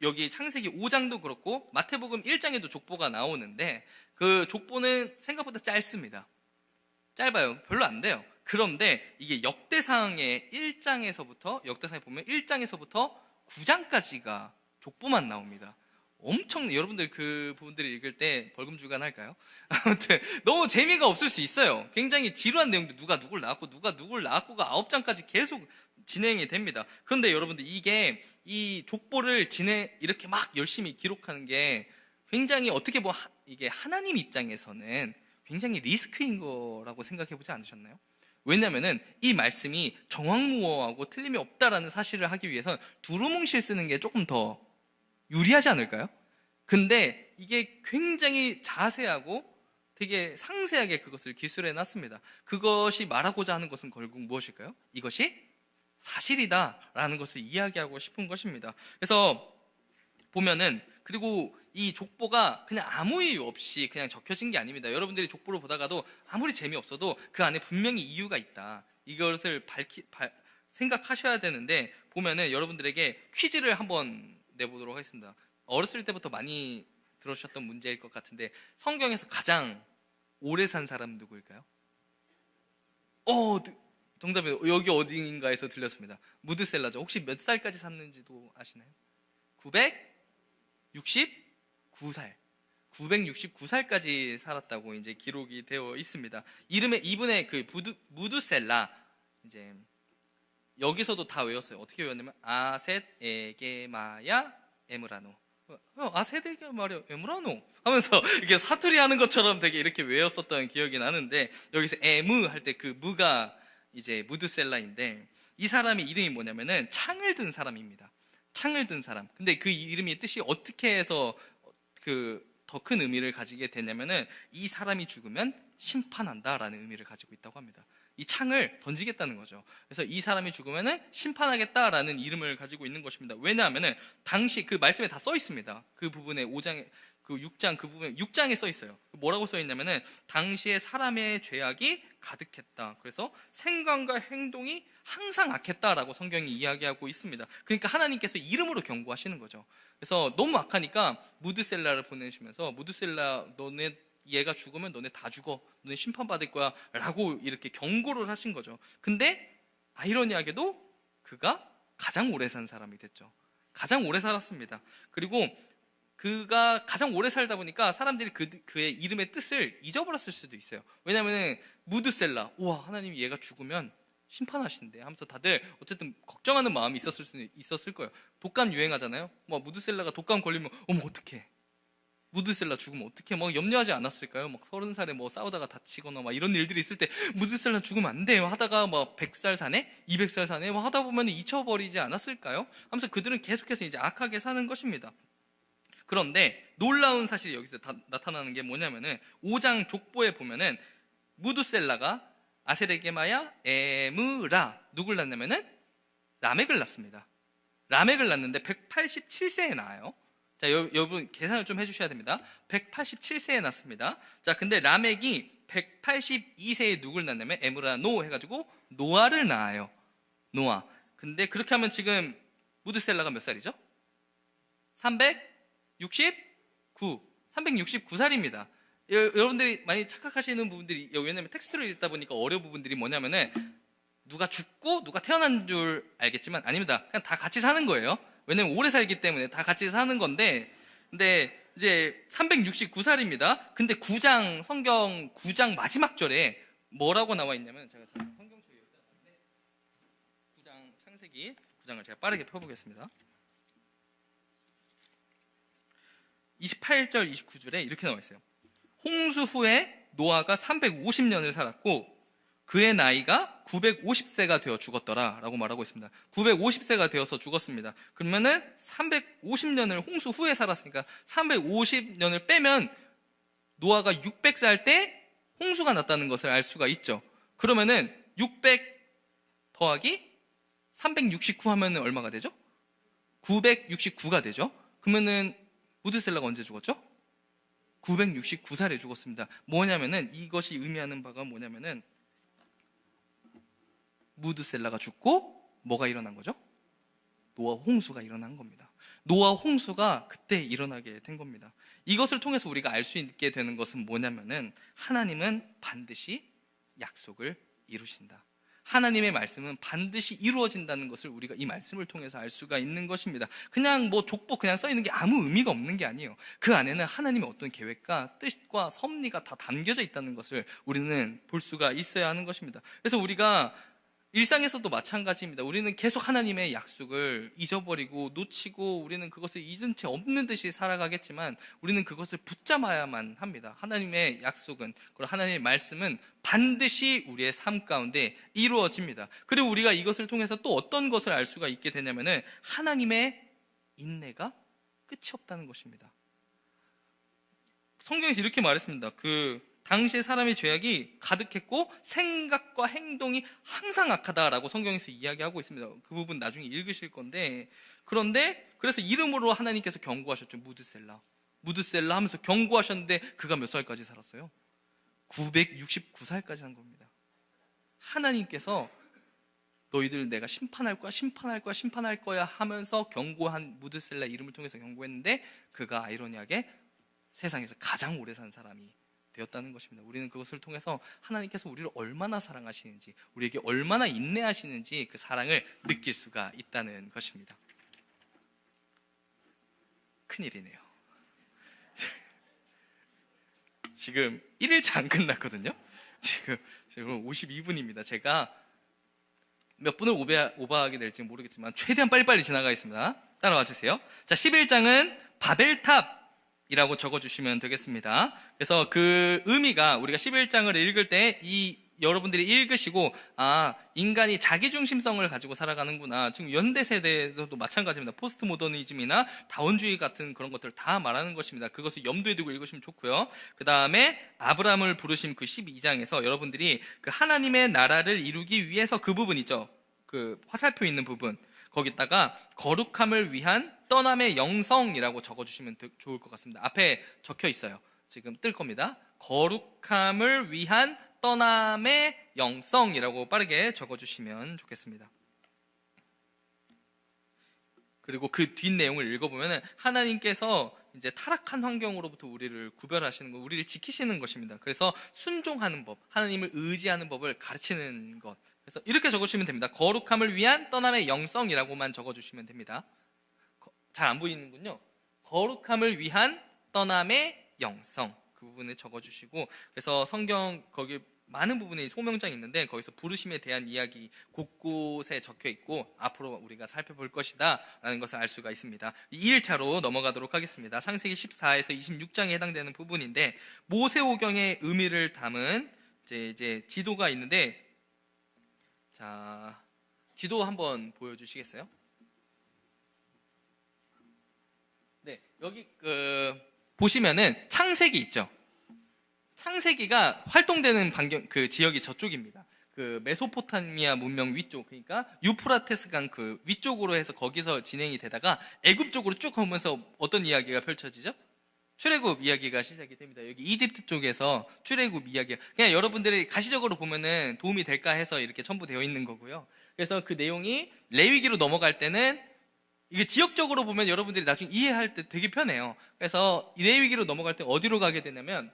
여기 창세기 5장도 그렇고 마태복음 1장에도 족보가 나오는데 그 족보는 생각보다 짧습니다. 짧아요. 별로 안 돼요. 그런데 이게 역대상의 1장에서부터 역대상에 보면 1장에서부터 9장까지가 족보만 나옵니다. 엄청 여러분들 그 부분들을 읽을 때 벌금 주간할까요? 아무튼 너무 재미가 없을 수 있어요. 굉장히 지루한 내용도 누가 누굴 낳았고가 9장까지 계속 진행이 됩니다. 그런데 여러분들 이 족보를 이렇게 막 열심히 기록하는 게 굉장히 어떻게 보면 이게 하나님 입장에서는 굉장히 리스크인 거라고 생각해 보지 않으셨나요? 왜냐면은 이 말씀이 정확무어하고 틀림이 없다라는 사실을 하기 위해서는 두루뭉실 쓰는 게 조금 더 유리하지 않을까요? 근데 이게 굉장히 자세하고 되게 상세하게 그것을 기술해 놨습니다. 그것이 말하고자 하는 것은 결국 무엇일까요? 이것이 사실이다라는 것을 이야기하고 싶은 것입니다. 그래서 보면은 그리고 이 족보가 그냥 아무 이유 없이 그냥 적혀진 게 아닙니다. 여러분들이 족보를 보다가도 아무리 재미없어도 그 안에 분명히 이유가 있다. 이것을 생각하셔야 되는데 보면은 여러분들에게 퀴즈를 한번 내보도록 하겠습니다. 어렸을 때부터 많이 들으셨던 문제일 것 같은데 성경에서 가장 오래 산 사람 누구일까요? 정답이 여기 어딘가에서 들렸습니다. 무드셀라죠. 혹시 몇 살까지 샀는지도 아시나요? 969살. 969살까지 살았다고 이제 기록이 되어 있습니다. 이분의 그 무드셀라 이제 여기서도 다 외웠어요. 어떻게 외웠냐면 아셋 에게마야 에므라노. 아셋 에게마야 에므라노 하면서 이렇게 사투리 하는 것처럼 되게 이렇게 외웠었던 기억이 나는데 여기서 에무 할 때 그 무가 이제 무드셀라인데 이 사람의 이름이 뭐냐면은 창을 든 사람입니다. 창을 든 사람. 근데 그 이름의 뜻이 어떻게 해서 그 더 큰 의미를 가지게 되냐면은 이 사람이 죽으면 심판한다라는 의미를 가지고 있다고 합니다. 이 창을 던지겠다는 거죠. 그래서 이 사람이 죽으면은 심판하겠다라는 이름을 가지고 있는 것입니다. 왜냐하면은 당시 그 말씀에 다 써 있습니다. 그 부분에 5장에 그 6장 그 부분에 6장에 써 있어요. 뭐라고 써 있냐면은 당시에 사람의 죄악이 가득했다. 그래서 생각과 행동이 항상 악했다라고 성경이 이야기하고 있습니다. 그러니까 하나님께서 이름으로 경고하시는 거죠. 그래서 너무 악하니까 무드셀라를 보내시면서 무드셀라 너네 얘가 죽으면 너네 다 죽어. 너네 심판받을 거야 라고 이렇게 경고를 하신 거죠. 근데 아이러니하게도 그가 가장 오래 산 사람이 됐죠. 가장 오래 살았습니다. 그리고 그가 가장 오래 살다 보니까 사람들이 그의 이름의 뜻을 잊어버렸을 수도 있어요. 왜냐하면 무드셀라, 우와 하나님이 얘가 죽으면 심판하신대 하면서 다들 어쨌든 걱정하는 마음이 있었을 거예요. 독감 유행하잖아요. 무드셀라가 독감 걸리면 어머 어떡해, 무드셀라 죽으면 어떡해, 막 염려하지 않았을까요? 막 30살에 싸우다가 다치거나 막 이런 일들이 있을 때 무드셀라 죽으면 안 돼요 하다가 100살 사네 200살 사네 하다 보면 잊혀버리지 않았을까요? 하면서 그들은 계속해서 이제 악하게 사는 것입니다. 그런데 놀라운 사실이 여기서 나타나는 게 뭐냐면은 5장 족보에 보면은 무드셀라가 아세르게마야 에므라 누굴 낳냐면은 라멕을 낳습니다. 라멕을 낳는데 187세에 낳아요. 자, 여러분 계산을 좀 해주셔야 됩니다. 187세에 낳습니다. 자, 근데 라멕이 182세에 누굴 낳냐면 에므라노 해가지고 노아를 낳아요. 노아. 근데 그렇게 하면 지금 무드셀라가 몇 살이죠? 369살입니다. 여러분들이 많이 착각하시는 부분들이 왜냐면 텍스트를 읽다 보니까 어려운 부분들이 뭐냐면은 누가 죽고 누가 태어난 줄 알겠지만 아닙니다. 그냥 다 같이 사는 거예요. 왜냐면 오래 살기 때문에 다 같이 사는 건데, 근데 이제 369살입니다. 근데 성경 9장 마지막 절에 뭐라고 나와 있냐면 제가 성경책에 9장 창세기 9장을 제가 빠르게 펴보겠습니다. 28절 29절에 이렇게 나와 있어요. 홍수 후에 노아가 350년을 살았고 그의 나이가 950세가 되어 죽었더라 라고 말하고 있습니다. 950세가 되어서 죽었습니다. 그러면은 350년을 홍수 후에 살았으니까 350년을 빼면 노아가 600살 때 홍수가 났다는 것을 알 수가 있죠. 그러면은 600 더하기 369 하면 얼마가 되죠? 969가 되죠. 그러면은 무드셀라가 언제 죽었죠? 969살에 죽었습니다. 뭐냐면은 이것이 의미하는 바가 뭐냐면은 무드셀라가 죽고 뭐가 일어난 거죠? 노아 홍수가 일어난 겁니다. 노아 홍수가 그때 일어나게 된 겁니다. 이것을 통해서 우리가 알 수 있게 되는 것은 뭐냐면은 하나님은 반드시 약속을 이루신다. 하나님의 말씀은 반드시 이루어진다는 것을 우리가 이 말씀을 통해서 알 수가 있는 것입니다. 그냥 뭐 족보 그냥 써 있는 게 아무 의미가 없는 게 아니에요. 그 안에는 하나님의 어떤 계획과 뜻과 섭리가 다 담겨져 있다는 것을 우리는 볼 수가 있어야 하는 것입니다. 그래서 우리가 일상에서도 마찬가지입니다. 우리는 계속 하나님의 약속을 잊어버리고 놓치고 우리는 그것을 잊은 채 없는 듯이 살아가겠지만 우리는 그것을 붙잡아야만 합니다. 하나님의 약속은, 그리고 하나님의 말씀은 반드시 우리의 삶 가운데 이루어집니다. 그리고 우리가 이것을 통해서 또 어떤 것을 알 수가 있게 되냐면은 하나님의 인내가 끝이 없다는 것입니다. 성경에서 이렇게 말했습니다. 당시의 사람의 죄악이 가득했고 생각과 행동이 항상 악하다라고 성경에서 이야기하고 있습니다. 그 부분 나중에 읽으실 건데, 그런데 그래서 이름으로 하나님께서 경고하셨죠. 무드셀라 하면서 경고하셨는데 그가 몇 살까지 살았어요? 969살까지 산 겁니다. 하나님께서 너희들 내가 심판할 거야 하면서 경고한 무드셀라 이름을 통해서 경고했는데 그가 아이러니하게 세상에서 가장 오래 산 사람이 되었다는 것입니다. 우리는 그것을 통해서 하나님께서 우리를 얼마나 사랑하시는지, 우리에게 얼마나 인내하시는지 그 사랑을 느낄 수가 있다는 것입니다. 큰일이네요. 지금 1일차 안 끝났거든요. 지금 52분입니다. 제가 몇 분을 오버하게 될지 모르겠지만 최대한 빨리빨리 지나가겠습니다. 따라와 주세요. 자, 11장은 바벨탑 이라고 적어주시면 되겠습니다. 그래서 그 의미가 우리가 11장을 읽을 때 여러분들이 읽으시고 인간이 자기중심성을 가지고 살아가는구나. 지금 현대 세대에서도 마찬가지입니다. 포스트 모더니즘이나 다원주의 같은 그런 것들 다 말하는 것입니다. 그것을 염두에 두고 읽으시면 좋고요. 그 다음에 아브라함을 부르신 그 12장에서 여러분들이 그 하나님의 나라를 이루기 위해서 그 부분 있죠. 그 화살표 있는 부분, 거기다가 거룩함을 위한 떠남의 영성이라고 적어주시면 좋을 것 같습니다. 앞에 적혀 있어요. 지금 뜰 겁니다. 거룩함을 위한 떠남의 영성이라고 빠르게 적어주시면 좋겠습니다. 그리고 그 뒷내용을 읽어보면 하나님께서 이제 타락한 환경으로부터 우리를 구별하시는 것, 우리를 지키시는 것입니다. 그래서 순종하는 법, 하나님을 의지하는 법을 가르치는 것. 그래서 이렇게 적으시면 됩니다. 거룩함을 위한 떠남의 영성이라고만 적어주시면 됩니다. 잘 안 보이는군요. 거룩함을 위한 떠남의 영성, 그 부분을 적어주시고, 그래서 성경 거기 많은 부분에 소명장이 있는데 거기서 부르심에 대한 이야기 곳곳에 적혀 있고 앞으로 우리가 살펴볼 것이다 라는 것을 알 수가 있습니다. 2일차로 넘어가도록 하겠습니다. 창세기 14에서 26장에 해당되는 부분인데 모세오경의 의미를 담은 이제 지도가 있는데, 자, 지도 한번 보여주시겠어요? 네, 여기 보시면은 창세기 있죠. 창세기가 활동되는 그 지역이 저쪽입니다. 그 메소포타미아 문명 위쪽, 그러니까 유프라테스 강 그 위쪽으로 해서 거기서 진행이 되다가 애굽 쪽으로 쭉 오면서 어떤 이야기가 펼쳐지죠? 출애굽 이야기가 시작이 됩니다. 여기 이집트 쪽에서 출애굽 이야기가 그냥 여러분들이 가시적으로 보면은 도움이 될까 해서 이렇게 첨부되어 있는 거고요. 그래서 그 내용이 레위기로 넘어갈 때는 이게 지역적으로 보면 여러분들이 나중에 이해할 때 되게 편해요. 그래서 레위기로 넘어갈 때 어디로 가게 되냐면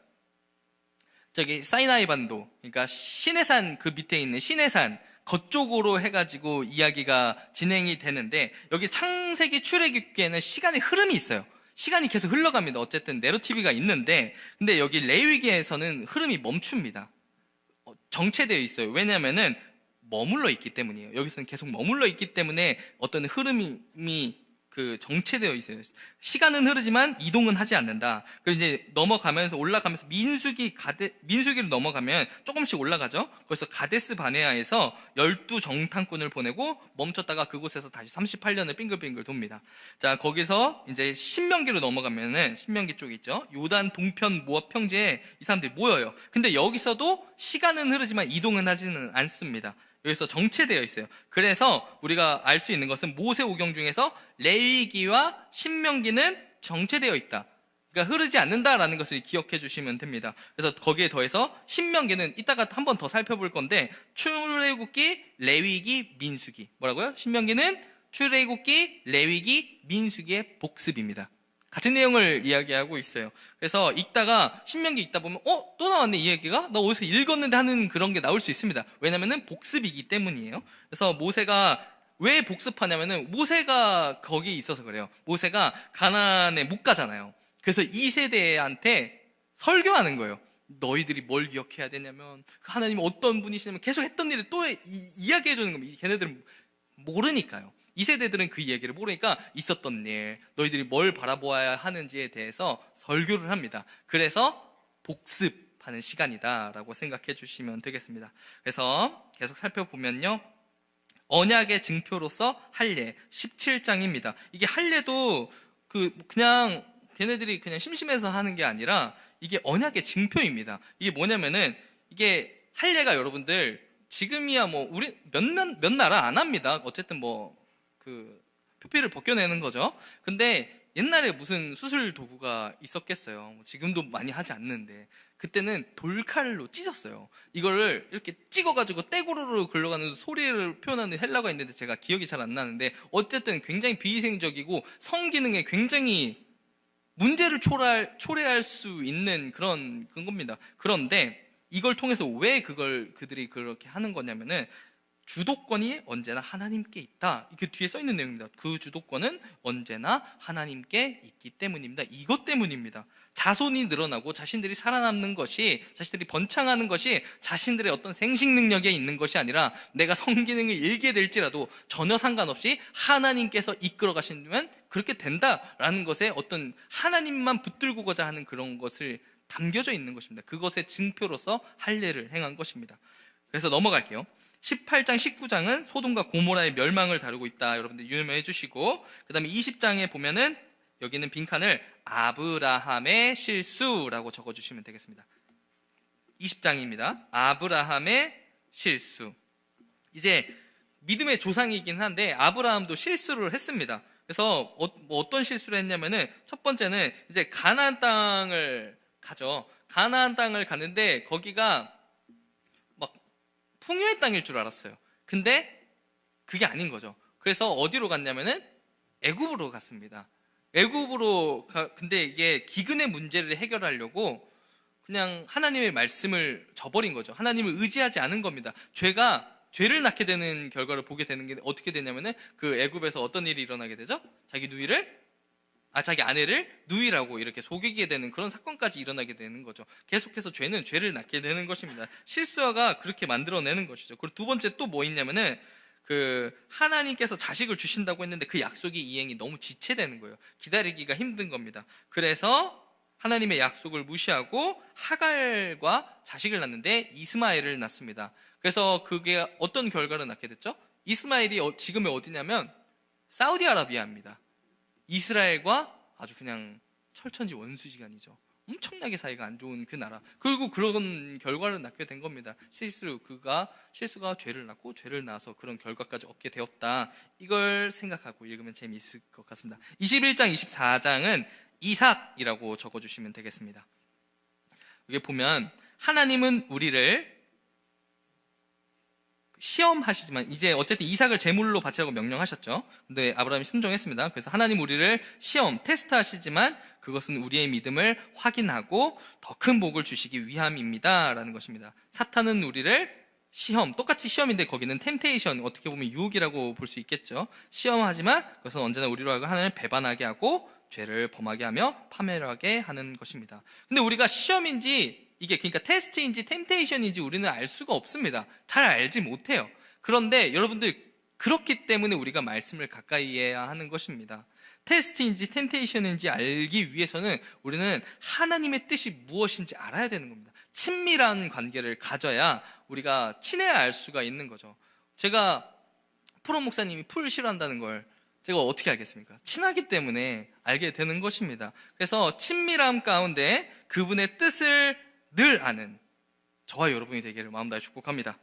저기 사이나이 반도, 그러니까 시내산 그 밑에 있는 시내산 그쪽으로 해가지고 이야기가 진행이 되는데, 여기 창세기 출애굽기에는 시간의 흐름이 있어요. 시간이 계속 흘러갑니다. 어쨌든 내러티브가 있는데, 근데 여기 레위기에서는 흐름이 멈춥니다. 정체되어 있어요. 왜냐면은 머물러 있기 때문이에요. 여기서는 계속 머물러 있기 때문에 어떤 흐름이 그 정체되어 있어요. 시간은 흐르지만 이동은 하지 않는다. 그리고 이제 넘어가면서 올라가면서 민수기로 넘어가면 조금씩 올라가죠. 거기서 가데스 바네아에서 12정탐꾼을 보내고 멈췄다가 그곳에서 다시 38년을 빙글빙글 돕니다. 자, 거기서 이제 신명기로 넘어가면은 신명기 쪽 있죠. 요단 동편 모압 평지에 이 사람들이 모여요. 근데 여기서도 시간은 흐르지만 이동은 하지는 않습니다. 여기서 정체되어 있어요. 그래서 우리가 알 수 있는 것은 모세오경 중에서 레위기와 신명기는 정체되어 있다. 그러니까 흐르지 않는다라는 것을 기억해 주시면 됩니다. 그래서 거기에 더해서 신명기는 이따가 한 번 더 살펴볼 건데 출애굽기, 레위기, 민수기. 뭐라고요? 신명기는 출애굽기, 레위기, 민수기의 복습입니다. 같은 내용을 이야기하고 있어요. 그래서 읽다가 신명기 읽다 보면 또 나왔네 이 얘기가? 나 어디서 읽었는데 하는 그런 게 나올 수 있습니다. 왜냐면은 복습이기 때문이에요. 그래서 모세가 왜 복습하냐면은 모세가 거기 있어서 그래요. 모세가 가나안에 못 가잖아요. 그래서 2세대한테 설교하는 거예요. 너희들이 뭘 기억해야 되냐면 하나님이 어떤 분이시냐면 계속 했던 일을 또 이야기해 주는 겁니다. 걔네들은 모르니까요. 2세대들은 그 얘기를 모르니까 있었던 일, 너희들이 뭘 바라보아야 하는지에 대해서 설교를 합니다. 그래서 복습하는 시간이다라고 생각해 주시면 되겠습니다. 그래서 계속 살펴보면요, 언약의 증표로서 할례 17장입니다. 이게 할례도 그냥 걔네들이 그냥 심심해서 하는 게 아니라 이게 언약의 증표입니다. 이게 뭐냐면은 이게 할례가 여러분들 지금이야 뭐 우리 몇 나라 안 합니다. 어쨌든 뭐 표피를 벗겨내는 거죠. 근데 옛날에 무슨 수술 도구가 있었겠어요. 지금도 많이 하지 않는데 그때는 돌칼로 찢었어요. 이거를 이렇게 찍어가지고 떼구르르 굴러가는 소리를 표현하는 헬라어가 있는데 제가 기억이 잘 안 나는데 어쨌든 굉장히 비위생적이고 성기능에 굉장히 문제를 초래할 수 있는 그런 겁니다. 그런데 이걸 통해서 왜 그들이 그렇게 하는 거냐면은 주도권이 언제나 하나님께 있다. 이렇게 뒤에 써 있는 내용입니다. 그 주도권은 언제나 하나님께 있기 때문입니다. 이것 때문입니다. 자손이 늘어나고 자신들이 살아남는 것이, 자신들이 번창하는 것이 자신들의 어떤 생식 능력에 있는 것이 아니라 내가 성기능을 잃게 될지라도 전혀 상관없이 하나님께서 이끌어 가시면 그렇게 된다라는 것에 어떤 하나님만 붙들고자 하는 그런 것을 담겨져 있는 것입니다. 그것의 증표로서 할례를 행한 것입니다. 그래서 넘어갈게요. 18장, 19장은 소돔과 고모라의 멸망을 다루고 있다. 여러분들 유념해 주시고, 그 다음에 20장에 보면은 여기는 빈칸을 아브라함의 실수라고 적어주시면 되겠습니다. 20장입니다. 아브라함의 실수. 이제 믿음의 조상이긴 한데 아브라함도 실수를 했습니다. 그래서 어떤 실수를 했냐면은 첫 번째는 이제 가나안 땅을 가죠. 가나안 땅을 가는데 거기가 풍요의 땅일 줄 알았어요. 근데 그게 아닌 거죠. 그래서 어디로 갔냐면은 애굽으로 갔습니다. 근데 이게 기근의 문제를 해결하려고 그냥 하나님의 말씀을 저버린 거죠. 하나님을 의지하지 않은 겁니다. 죄를 낳게 되는 결과를 보게 되는 게 어떻게 되냐면은 그 애굽에서 어떤 일이 일어나게 되죠? 자기 아내를 누이라고 이렇게 속이게 되는 그런 사건까지 일어나게 되는 거죠. 계속해서 죄는 죄를 낳게 되는 것입니다. 실수가 그렇게 만들어내는 것이죠. 그리고 두 번째 또 뭐 있냐면은 하나님께서 자식을 주신다고 했는데 그 약속의 이행이 너무 지체되는 거예요. 기다리기가 힘든 겁니다. 그래서 하나님의 약속을 무시하고 하갈과 자식을 낳는데 이스마엘을 낳습니다. 그래서 그게 어떤 결과를 낳게 됐죠? 이스마엘이 지금의 어디냐면 사우디아라비아입니다. 이스라엘과 아주 그냥 철천지 원수지간이죠. 엄청나게 사이가 안 좋은 그 나라. 그리고 그런 결과를 낳게 된 겁니다. 실수가 죄를 낳고 죄를 낳아서 그런 결과까지 얻게 되었다. 이걸 생각하고 읽으면 재미있을 것 같습니다. 21장, 24장은 이삭이라고 적어주시면 되겠습니다. 여기 보면 하나님은 우리를 시험하시지만 이제 어쨌든 이삭을 제물로 바치라고 명령하셨죠. 근데 아브라함이 순종했습니다. 그래서 하나님 우리를 테스트하시지만 그것은 우리의 믿음을 확인하고 더 큰 복을 주시기 위함입니다 라는 것입니다. 사탄은 우리를 똑같이 시험인데 거기는 템테이션, 어떻게 보면 유혹이라고 볼 수 있겠죠. 시험하지만 그것은 언제나 우리로 하여금 하나님을 배반하게 하고 죄를 범하게 하며 파멸하게 하는 것입니다. 근데 우리가 시험인지 이게 그러니까 테스트인지 템테이션인지 우리는 알 수가 없습니다. 잘 알지 못해요. 그런데 여러분들 그렇기 때문에 우리가 말씀을 가까이 해야 하는 것입니다. 테스트인지 템테이션인지 알기 위해서는 우리는 하나님의 뜻이 무엇인지 알아야 되는 겁니다. 친밀한 관계를 가져야 우리가 친해야 알 수가 있는 거죠. 제가 프로 목사님이 풀 싫어한다는 걸 제가 어떻게 알겠습니까? 친하기 때문에 알게 되는 것입니다. 그래서 친밀함 가운데 그분의 뜻을 늘 아는 저와 여러분이 되기를 마음 다해 축복합니다.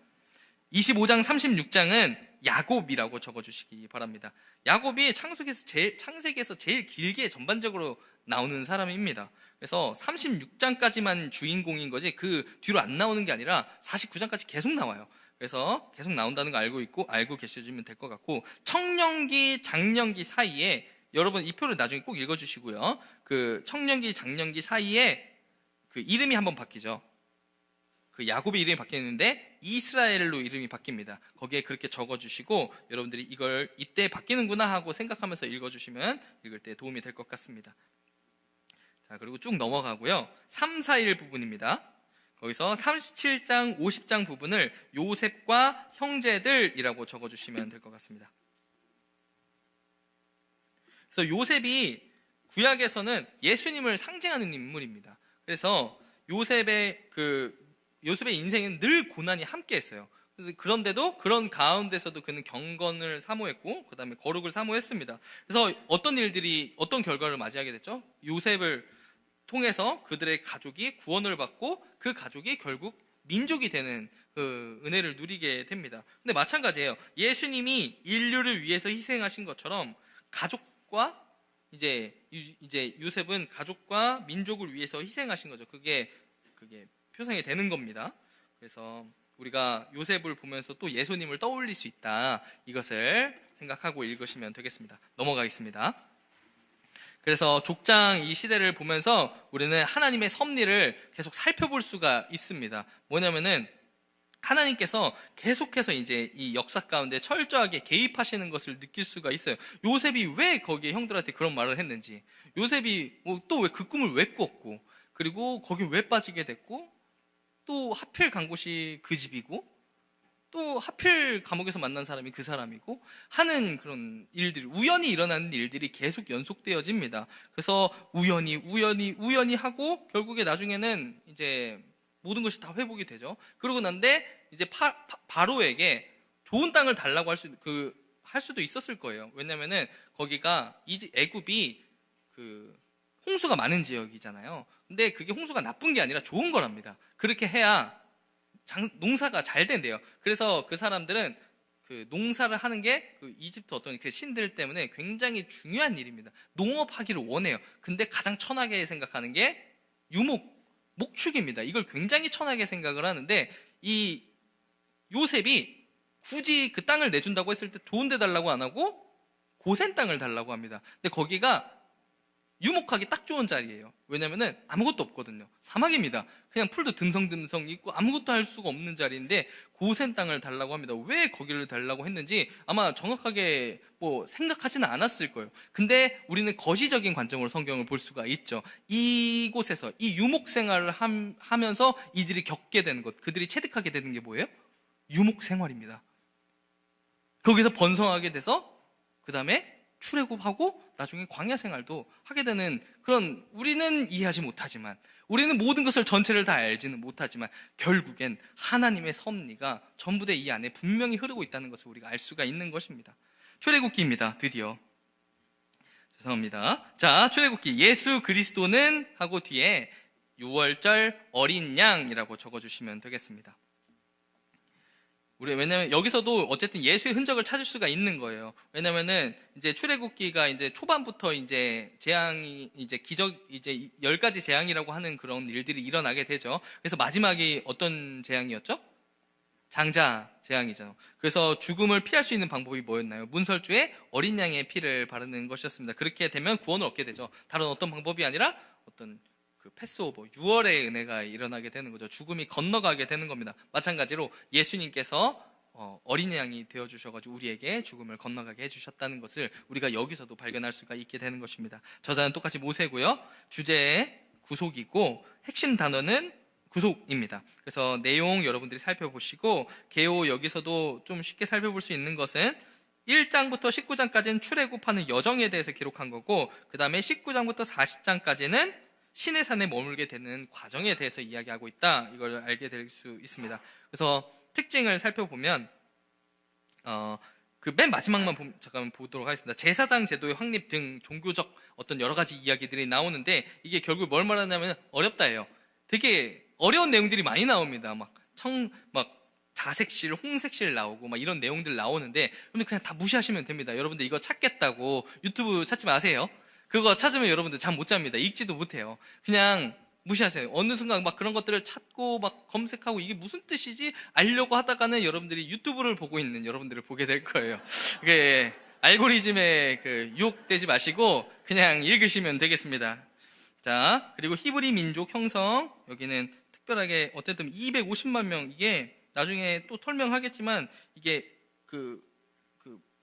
25장 36장은 야곱이라고 적어주시기 바랍니다. 야곱이 창세기에서 제일 길게 전반적으로 나오는 사람입니다. 그래서 36장까지만 주인공인 거지 그 뒤로 안 나오는 게 아니라 49장까지 계속 나와요. 그래서 계속 나온다는 거 알고 계셔주면 될 것 같고, 청년기, 장년기 사이에, 여러분 이 표를 나중에 꼭 읽어주시고요. 그 청년기, 장년기 사이에 그 이름이 한번 바뀌죠. 그 야곱의 이름이 바뀌는데 이스라엘로 이름이 바뀝니다. 거기에 그렇게 적어주시고 여러분들이 이걸 이때 바뀌는구나 하고 생각하면서 읽어주시면 읽을 때 도움이 될 것 같습니다. 자, 그리고 쭉 넘어가고요. 3, 4, 1 부분입니다. 거기서 37장, 50장 부분을 요셉과 형제들이라고 적어주시면 될 것 같습니다. 그래서 요셉이 구약에서는 예수님을 상징하는 인물입니다. 그래서 요셉의 인생은 늘 고난이 함께했어요. 그런데도 그런 가운데서도 그는 경건을 사모했고 그 다음에 거룩을 사모했습니다. 그래서 어떤 결과를 맞이하게 됐죠? 요셉을 통해서 그들의 가족이 구원을 받고 그 가족이 결국 민족이 되는 그 은혜를 누리게 됩니다. 근데 마찬가지예요. 예수님이 인류를 위해서 희생하신 것처럼 가족과 이제 요셉은 가족과 민족을 위해서 희생하신 거죠. 그게 표상이 되는 겁니다. 그래서 우리가 요셉을 보면서 또 예수님을 떠올릴 수 있다, 이것을 생각하고 읽으시면 되겠습니다. 넘어가겠습니다. 그래서 족장 이 시대를 보면서 우리는 하나님의 섭리를 계속 살펴볼 수가 있습니다. 뭐냐면은 하나님께서 계속해서 이제 이 역사 가운데 철저하게 개입하시는 것을 느낄 수가 있어요. 요셉이 왜 거기에 형들한테 그런 말을 했는지, 요셉이 또 왜 그 꿈을 왜 꾸었고, 그리고 거기 왜 빠지게 됐고, 또 하필 간 곳이 그 집이고, 또 하필 감옥에서 만난 사람이 그 사람이고 하는 그런 일들이, 우연히 일어나는 일들이 계속 연속되어집니다. 그래서 우연히 하고 결국에 나중에는 이제 모든 것이 다 회복이 되죠. 그러고 난데 이제 바로에게 좋은 땅을 달라고 할 수도 있었을 거예요. 왜냐면은 거기가 애굽이 그 홍수가 많은 지역이잖아요. 근데 그게 홍수가 나쁜 게 아니라 좋은 거랍니다. 그렇게 해야 농사가 잘 된대요. 그래서 그 사람들은 그 농사를 하는 게 그 이집트 어떤 그 신들 때문에 굉장히 중요한 일입니다. 농업하기를 원해요. 근데 가장 천하게 생각하는 게 목축입니다. 이걸 굉장히 천하게 생각을 하는데, 이 요셉이 굳이 그 땅을 내준다고 했을 때 좋은 데 달라고 안 하고 고센 땅을 달라고 합니다. 근데 거기가 유목하기 딱 좋은 자리예요. 왜냐면은 아무것도 없거든요. 사막입니다. 그냥 풀도 듬성듬성 있고 아무것도 할 수가 없는 자리인데 고센 땅을 달라고 합니다. 왜 거기를 달라고 했는지 아마 정확하게 생각하지는 않았을 거예요. 근데 우리는 거시적인 관점으로 성경을 볼 수가 있죠. 이곳에서 이 유목 생활을 하면서 이들이 겪게 되는 것, 그들이 체득하게 되는 게 뭐예요? 유목 생활입니다. 거기서 번성하게 돼서 그 다음에 출애굽하고 나중에 광야 생활도 하게 되는 그런, 우리는 이해하지 못하지만, 우리는 모든 것을 전체를 다 알지는 못하지만 결국엔 하나님의 섭리가 전부 다 이 안에 분명히 흐르고 있다는 것을 우리가 알 수가 있는 것입니다. 출애굽기입니다. 드디어. 죄송합니다. 자, 출애굽기. 예수 그리스도는 하고 뒤에 6월절 어린 양이라고 적어주시면 되겠습니다. 왜냐면 여기서도 어쨌든 예수의 흔적을 찾을 수가 있는 거예요. 왜냐면은 이제 출애굽기가 이제 초반부터 이제 재앙이 이제 10가지 재앙이라고 하는 그런 일들이 일어나게 되죠. 그래서 마지막이 어떤 재앙이었죠? 장자 재앙이죠. 그래서 죽음을 피할 수 있는 방법이 뭐였나요? 문설주에 어린 양의 피를 바르는 것이었습니다. 그렇게 되면 구원을 얻게 되죠. 다른 어떤 방법이 아니라 어떤 그 패스오버, 6월의 은혜가 일어나게 되는 거죠. 죽음이 건너가게 되는 겁니다. 마찬가지로 예수님께서 어린 양이 되어주셔가지고 우리에게 죽음을 건너가게 해주셨다는 것을 우리가 여기서도 발견할 수가 있게 되는 것입니다. 저자는 똑같이 모세고요. 주제의 구속이고 핵심 단어는 구속입니다. 그래서 내용 여러분들이 살펴보시고, 개요 여기서도 좀 쉽게 살펴볼 수 있는 것은 1장부터 19장까지는 출애굽하는 여정에 대해서 기록한 거고, 그 다음에 19장부터 40장까지는 신의 산에 머물게 되는 과정에 대해서 이야기하고 있다, 이걸 알게 될 수 있습니다. 그래서 특징을 살펴보면 그 맨 마지막만 잠깐 보도록 하겠습니다. 제사장 제도의 확립 등 종교적 어떤 여러 가지 이야기들이 나오는데, 이게 결국 뭘 말하냐면 어렵다예요. 되게 어려운 내용들이 많이 나옵니다. 막 자색실, 홍색실 나오고 막 이런 내용들 나오는데 여러분들 그냥 다 무시하시면 됩니다. 여러분들 이거 찾겠다고 유튜브 찾지 마세요. 그거 찾으면 여러분들 잠 못 잡니다. 읽지도 못해요. 그냥 무시하세요. 어느 순간 막 그런 것들을 찾고 막 검색하고 이게 무슨 뜻이지 알려고 하다가는 여러분들이 유튜브를 보고 있는 여러분들을 보게 될 거예요. 그게 알고리즘에 유혹되지 마시고 그냥 읽으시면 되겠습니다. 자, 그리고 히브리 민족 형성, 여기는 특별하게 어쨌든 250만 명, 이게 나중에 또 설명하겠지만 이게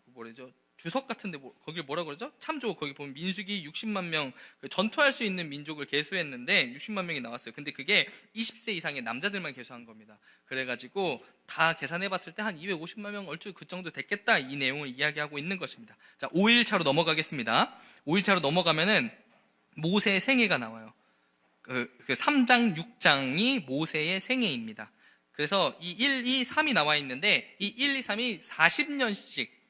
뭐래죠? 주석 같은데 거길 뭐라 그러죠? 참조, 거기 보면 민수기 60만 명, 전투할 수 있는 민족을 계수했는데 60만 명이 나왔어요. 근데 그게 20세 이상의 남자들만 계수한 겁니다. 그래가지고 다 계산해봤을 때 한 250만 명 얼추 그 정도 됐겠다, 이 내용을 이야기하고 있는 것입니다. 자, 5일차로 넘어가겠습니다. 5일차로 넘어가면은 모세의 생애가 나와요. 그 3장, 6장이 모세의 생애입니다. 그래서 이 1, 2, 3이 나와 있는데 이 1, 2, 3이 40년씩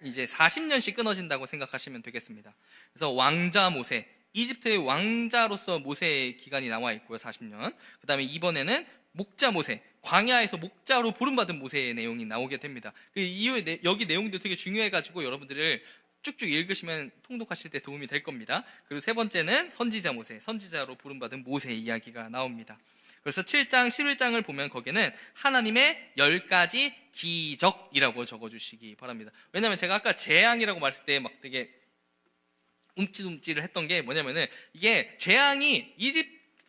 이제 40년씩 끊어진다고 생각하시면 되겠습니다. 그래서 왕자 모세, 이집트의 왕자로서 모세의 기간이 나와 있고요, 40년. 그 다음에 이번에는 목자 모세, 광야에서 목자로 부름받은 모세의 내용이 나오게 됩니다. 그 이후에 여기 내용도 되게 중요해가지고 여러분들을 쭉쭉 읽으시면 통독하실 때 도움이 될 겁니다. 그리고 세 번째는 선지자 모세, 선지자로 부름받은 모세의 이야기가 나옵니다. 그래서 7장, 11장을 보면 거기는 하나님의 10가지 기적이라고 적어주시기 바랍니다. 왜냐하면 제가 아까 재앙이라고 말했을 때 막 되게 움찔움찔을 했던 게 뭐냐면은 이게 재앙이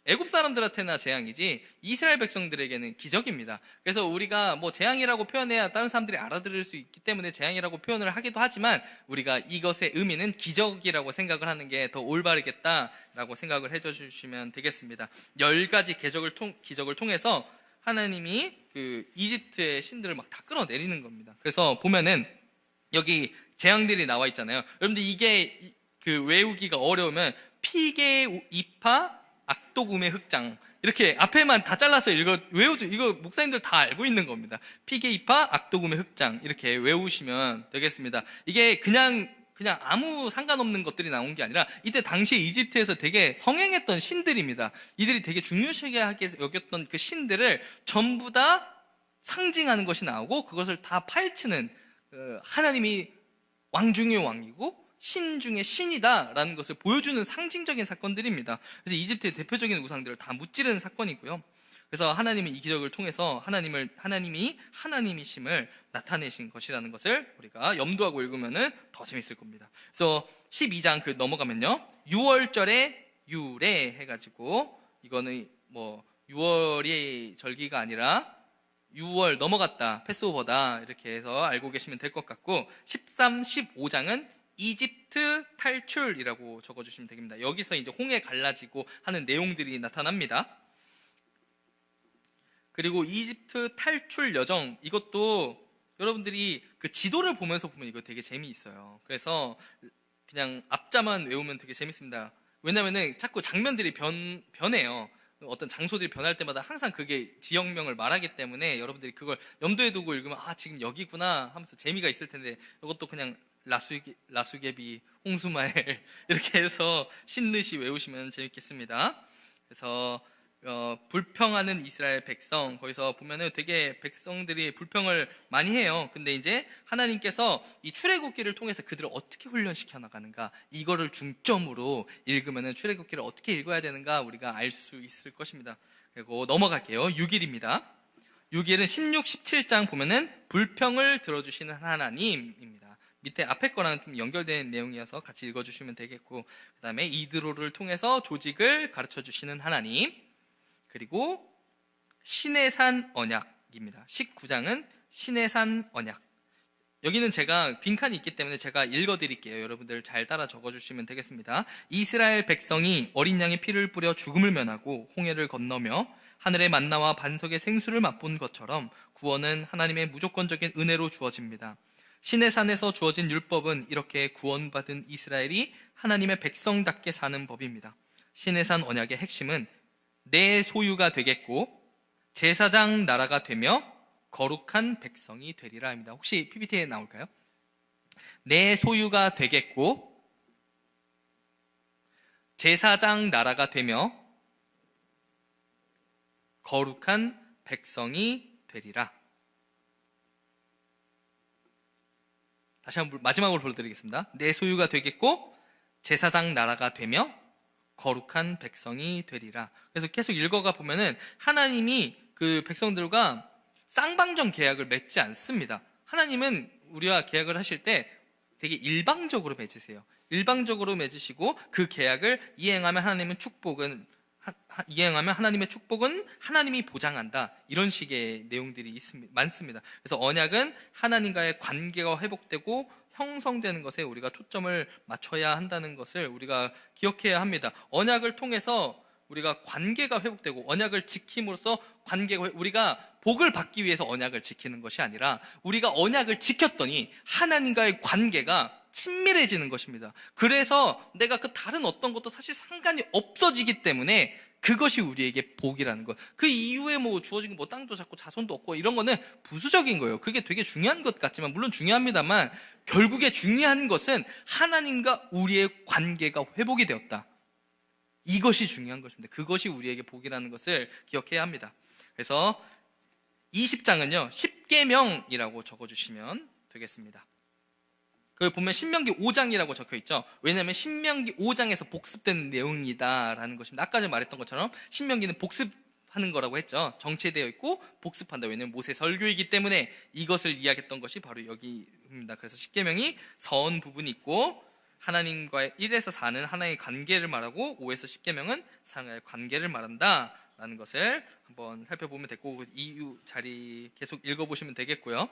애굽 사람들한테나 재앙이지 이스라엘 백성들에게는 기적입니다. 그래서 우리가 뭐 재앙이라고 표현해야 다른 사람들이 알아들을 수 있기 때문에 재앙이라고 표현을 하기도 하지만 우리가 이것의 의미는 기적이라고 생각을 하는 게 더 올바르겠다라고 생각을 해줘 주시면 되겠습니다. 10가지 기적을 통해서 하나님이 이집트의 신들을 막 다 끌어내리는 겁니다. 그래서 보면은 여기 재앙들이 나와 있잖아요. 여러분들 이게 외우기가 어려우면 피게 이파 악독음의 흑장, 이렇게 앞에만 다 잘라서 외우죠. 이거 목사님들 다 알고 있는 겁니다. 피게 이파 악독음의 흑장, 이렇게 외우시면 되겠습니다. 이게 그냥 아무 상관없는 것들이 나온 게 아니라 이때 당시에 이집트에서 되게 성행했던 신들입니다. 이들이 되게 중요시하게 여겼던 그 신들을 전부 다 상징하는 것이 나오고 그것을 다 파헤치는 하나님이 왕 중의 왕이고 신 중에 신이다라는 것을 보여주는 상징적인 사건들입니다. 그래서 이집트의 대표적인 우상들을 다 무찌르는 사건이고요. 그래서 하나님은 이 기적을 통해서 하나님이 하나님이심을 나타내신 것이라는 것을 우리가 염두하고 읽으면 더 재밌을 겁니다. 그래서 12장 넘어가면요, 6월절에 유래 해가지고 이거는 뭐 6월이 절기가 아니라 6월 넘어갔다, 패스오버다, 이렇게 해서 알고 계시면 될 것 같고, 13, 15장은 이집트 탈출이라고 적어주시면 됩니다. 여기서 이제 홍해 갈라지고 하는 내용들이 나타납니다. 그리고 이집트 탈출 여정, 이것도 여러분들이 그 지도를 보면서 보면 이거 되게 재미있어요. 그래서 그냥 앞자만 외우면 되게 재밌습니다. 왜냐면은 자꾸 장면들이 변해요. 어떤 장소들이 변할 때마다 항상 그게 지역명을 말하기 때문에 여러분들이 그걸 염두에 두고 읽으면 지금 여기구나 하면서 재미가 있을 텐데, 이것도 그냥 라수개비, 홍수마엘 이렇게 해서 신르시 외우시면 재밌겠습니다. 그래서 불평하는 이스라엘 백성, 거기서 보면은 되게 백성들이 불평을 많이 해요. 근데 이제 하나님께서 이 출애굽기를 통해서 그들을 어떻게 훈련시켜 나가는가, 이거를 중점으로 읽으면은 출애굽기를 어떻게 읽어야 되는가 우리가 알 수 있을 것입니다. 그리고 넘어갈게요. 6일입니다. 6일은 16, 17장 보면은 불평을 들어주시는 하나님입니다. 밑에 앞에 거랑 좀 연결된 내용이어서 같이 읽어주시면 되겠고, 그 다음에 이드로를 통해서 조직을 가르쳐 주시는 하나님, 그리고 신의 산 언약입니다. 19장은 신의 산 언약. 여기는 제가 빈칸이 있기 때문에 제가 읽어드릴게요. 여러분들 잘 따라 적어주시면 되겠습니다. 이스라엘 백성이 어린 양의 피를 뿌려 죽음을 면하고 홍해를 건너며 하늘의 만나와 반석의 생수를 맛본 것처럼 구원은 하나님의 무조건적인 은혜로 주어집니다. 신의 산에서 주어진 율법은 이렇게 구원받은 이스라엘이 하나님의 백성답게 사는 법입니다. 신의 산 언약의 핵심은 내 소유가 되겠고 제사장 나라가 되며 거룩한 백성이 되리라입니다. 혹시 PPT에 나올까요? 내 소유가 되겠고 제사장 나라가 되며 거룩한 백성이 되리라. 다시 한번 마지막으로 불러드리겠습니다. 내 소유가 되겠고 제사장 나라가 되며 거룩한 백성이 되리라. 그래서 계속 읽어가 보면은 하나님이 그 백성들과 쌍방정 계약을 맺지 않습니다. 하나님은 우리와 계약을 하실 때 되게 일방적으로 맺으세요. 일방적으로 맺으시고 그 계약을 이행하면 하나님의 축복은 하나님이 보장한다. 이런 식의 내용들이 많습니다. 그래서 언약은 하나님과의 관계가 회복되고 형성되는 것에 우리가 초점을 맞춰야 한다는 것을 우리가 기억해야 합니다. 언약을 통해서 우리가 관계가 회복되고 언약을 지킴으로써 우리가 복을 받기 위해서 언약을 지키는 것이 아니라 우리가 언약을 지켰더니 하나님과의 관계가 친밀해지는 것입니다. 그래서 내가 그 다른 어떤 것도 사실 상관이 없어지기 때문에 그것이 우리에게 복이라는 것. 그 이후에 뭐 주어진 뭐 땅도 잡고 자손도 얻고 이런 거는 부수적인 거예요. 그게 되게 중요한 것 같지만 물론 중요합니다만 결국에 중요한 것은 하나님과 우리의 관계가 회복이 되었다. 이것이 중요한 것입니다. 그것이 우리에게 복이라는 것을 기억해야 합니다. 그래서 20장은요 10계명이라고 적어주시면 되겠습니다. 그걸 보면 신명기 5장이라고 적혀있죠. 왜냐하면 신명기 5장에서 복습되는 내용이다라는 것입니다. 아까 전에 말했던 것처럼 신명기는 복습하는 거라고 했죠. 정체되어 있고 복습한다. 왜냐하면 모세 설교이기 때문에 이것을 이야기했던 것이 바로 여기입니다. 그래서 10계명이 선 부분이 있고 하나님과의 1에서 4는 하나의 관계를 말하고 5에서 10계명은 사람과의 관계를 말한다 라는 것을 한번 살펴보면 됐고 그 이유 자리 계속 읽어보시면 되겠고요.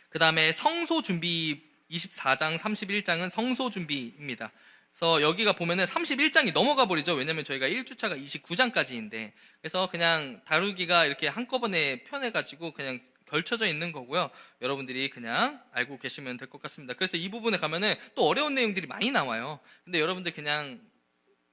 그 다음에 성소 준비 24장 31장은 성소 준비입니다. 그래서 여기가 보면은 31장이 넘어가 버리죠. 왜냐면 저희가 1주차가 29장까지인데 그래서 그냥 다루기가 이렇게 한꺼번에 편해가지고 그냥 걸쳐져 있는 거고요. 여러분들이 그냥 알고 계시면 될 것 같습니다. 그래서 이 부분에 가면은 또 어려운 내용들이 많이 나와요. 근데 여러분들 그냥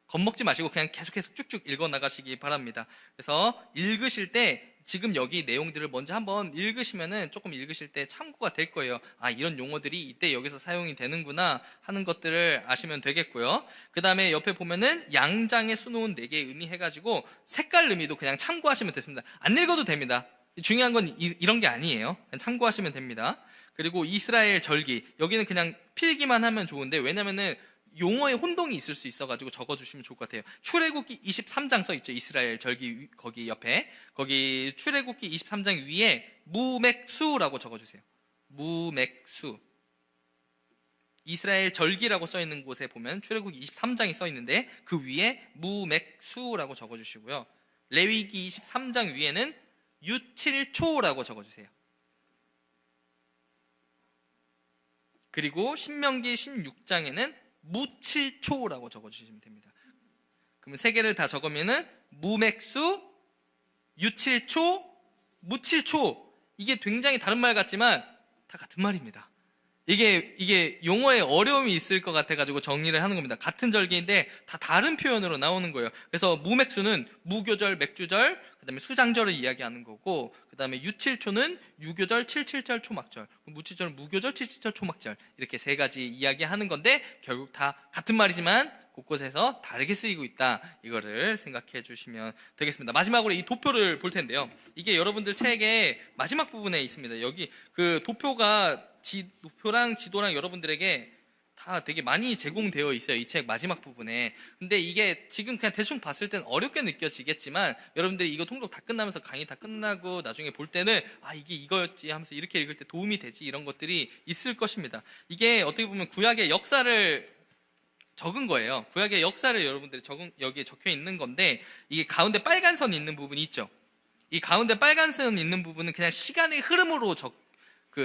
겁먹지 마시고 그냥 계속해서 쭉쭉 읽어 나가시기 바랍니다. 그래서 읽으실 때 지금 여기 내용들을 먼저 한번 읽으시면은 조금 읽으실 때 참고가 될 거예요. 아, 이런 용어들이 이때 여기서 사용이 되는구나 하는 것들을 아시면 되겠고요. 그 다음에 옆에 보면은 양장에 수놓은 4개의 의미 해가지고 색깔 의미도 그냥 참고하시면 됐습니다. 안 읽어도 됩니다. 중요한 건 이런 게 아니에요. 그냥 참고하시면 됩니다. 그리고 이스라엘 절기 여기는 그냥 필기만 하면 좋은데 왜냐면은 용어의 혼동이 있을 수 있어가지고 적어주시면 좋을 것 같아요. 출애굽기 23장 써있죠. 이스라엘 절기 거기 옆에 거기 출애굽기 23장 위에 무맥수라고 적어주세요. 무맥수. 이스라엘 절기라고 써있는 곳에 보면 출애굽기 23장이 써있는데 그 위에 무맥수라고 적어주시고요. 레위기 23장 위에는 유칠초라고 적어주세요. 그리고 신명기 16장에는 무칠초라고 적어주시면 됩니다. 그러면 3개를 다 적으면은 무맥수, 유칠초, 무칠초 이게 굉장히 다른 말 같지만 다 같은 말입니다. 이게 용어에 어려움이 있을 것 같아가지고 정리를 하는 겁니다. 같은 절기인데 다 다른 표현으로 나오는 거예요. 그래서 무맥수는 무교절, 맥주절, 그 다음에 수장절을 이야기하는 거고 그 다음에 유칠초는 유교절, 칠칠절, 초막절, 무칠절은 무교절, 칠칠절, 초막절 이렇게 3가지 이야기하는 건데 결국 다 같은 말이지만 곳곳에서 다르게 쓰이고 있다. 이거를 생각해 주시면 되겠습니다. 마지막으로 이 도표를 볼 텐데요. 이게 여러분들 책의 마지막 부분에 있습니다. 여기 그 도표랑 지도랑 여러분들에게 다 되게 많이 제공되어 있어요. 이 책 마지막 부분에. 근데 이게 지금 그냥 대충 봤을 땐 어렵게 느껴지겠지만 여러분들이 이거 통독 다 끝나면서 강의 다 끝나고 나중에 볼 때는 아 이게 이거였지 하면서 이렇게 읽을 때 도움이 되지 이런 것들이 있을 것입니다. 이게 어떻게 보면 구약의 역사를 적은 거예요. 구약의 역사를 여러분들이 여기에 적혀 있는 건데 이게 가운데 빨간 선 있는 부분이 있죠. 이 가운데 빨간 선 있는 부분은 그냥 시간의 흐름으로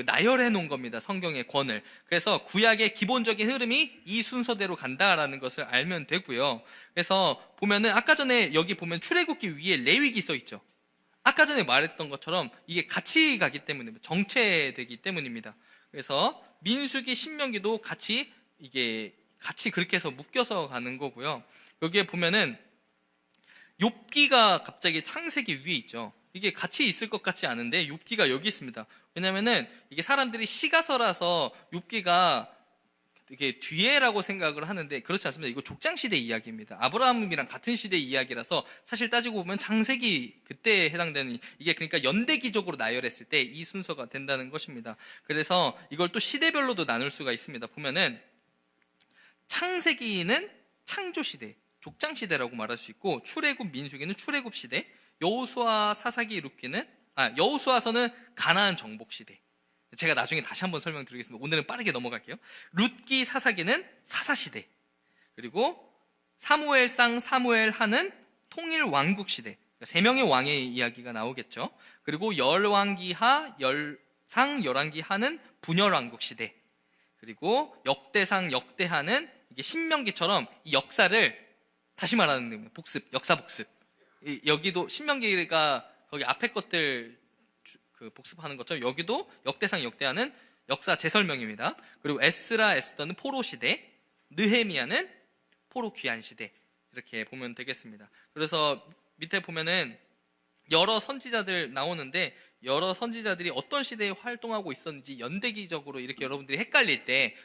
나열해 놓은 겁니다. 성경의 권을. 그래서 구약의 기본적인 흐름이 이 순서대로 간다라는 것을 알면 되고요. 그래서 보면은 아까 전에 여기 보면 출애굽기 위에 레위기 써 있죠. 아까 전에 말했던 것처럼 이게 같이 가기 때문에 정체되기 때문입니다. 그래서 민수기, 신명기도 같이 그렇게 해서 묶여서 가는 거고요. 여기에 보면은 욥기가 갑자기 창세기 위에 있죠. 이게 같이 있을 것 같지 않은데 욥기가 여기 있습니다. 왜냐면은 이게 사람들이 시가서라서 욥기가 이게 뒤에라고 생각을 하는데 그렇지 않습니다. 이거 족장 시대 이야기입니다. 아브라함이랑 같은 시대 이야기라서 사실 따지고 보면 창세기 그때에 해당되는 이게 그러니까 연대기적으로 나열했을 때 이 순서가 된다는 것입니다. 그래서 이걸 또 시대별로도 나눌 수가 있습니다. 보면은 창세기는 창조 시대, 족장 시대라고 말할 수 있고 출애굽 민수기는 출애굽 시대, 여호수아 사사기 룻기는 여호수아서는 가나안 정복 시대. 제가 나중에 다시 한번 설명드리겠습니다. 오늘은 빠르게 넘어갈게요. 룻기 사사기는 사사시대, 그리고 사무엘상 사무엘하는 통일 왕국 시대, 그러니까 세 명의 왕의 이야기가 나오겠죠. 그리고 열왕기하 열상 열왕기하는 분열 왕국 시대, 그리고 역대상 역대하는 이게 신명기처럼 이 역사를 다시 말하는 겁니다. 복습, 역사 복습. 여기도 신명기가 거기 앞에 것들 그 복습하는 것처럼 여기도 역대상 역대하는 역사 재설명입니다. 그리고 에스라 에스더는 포로 시대, 느헤미야는 포로 귀환 시대, 이렇게 보면 되겠습니다. 그래서 밑에 보면은 여러 선지자들 나오는데 여러 선지자들이 어떤 시대에 활동하고 있었는지 연대기적으로 이렇게 여러분들이 헷갈릴 때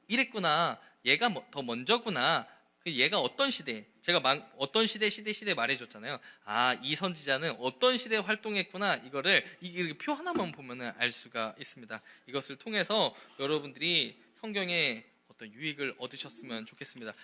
이랬구나, 얘가 더 먼저구나, 얘가 어떤 시대, 제가 어떤 시대 말해줬잖아요. 이 선지자는 어떤 시대에 활동했구나, 이거를 이렇게 표 하나만 보면 알 수가 있습니다. 이것을 통해서 여러분들이 성경에 어떤 유익을 얻으셨으면 좋겠습니다.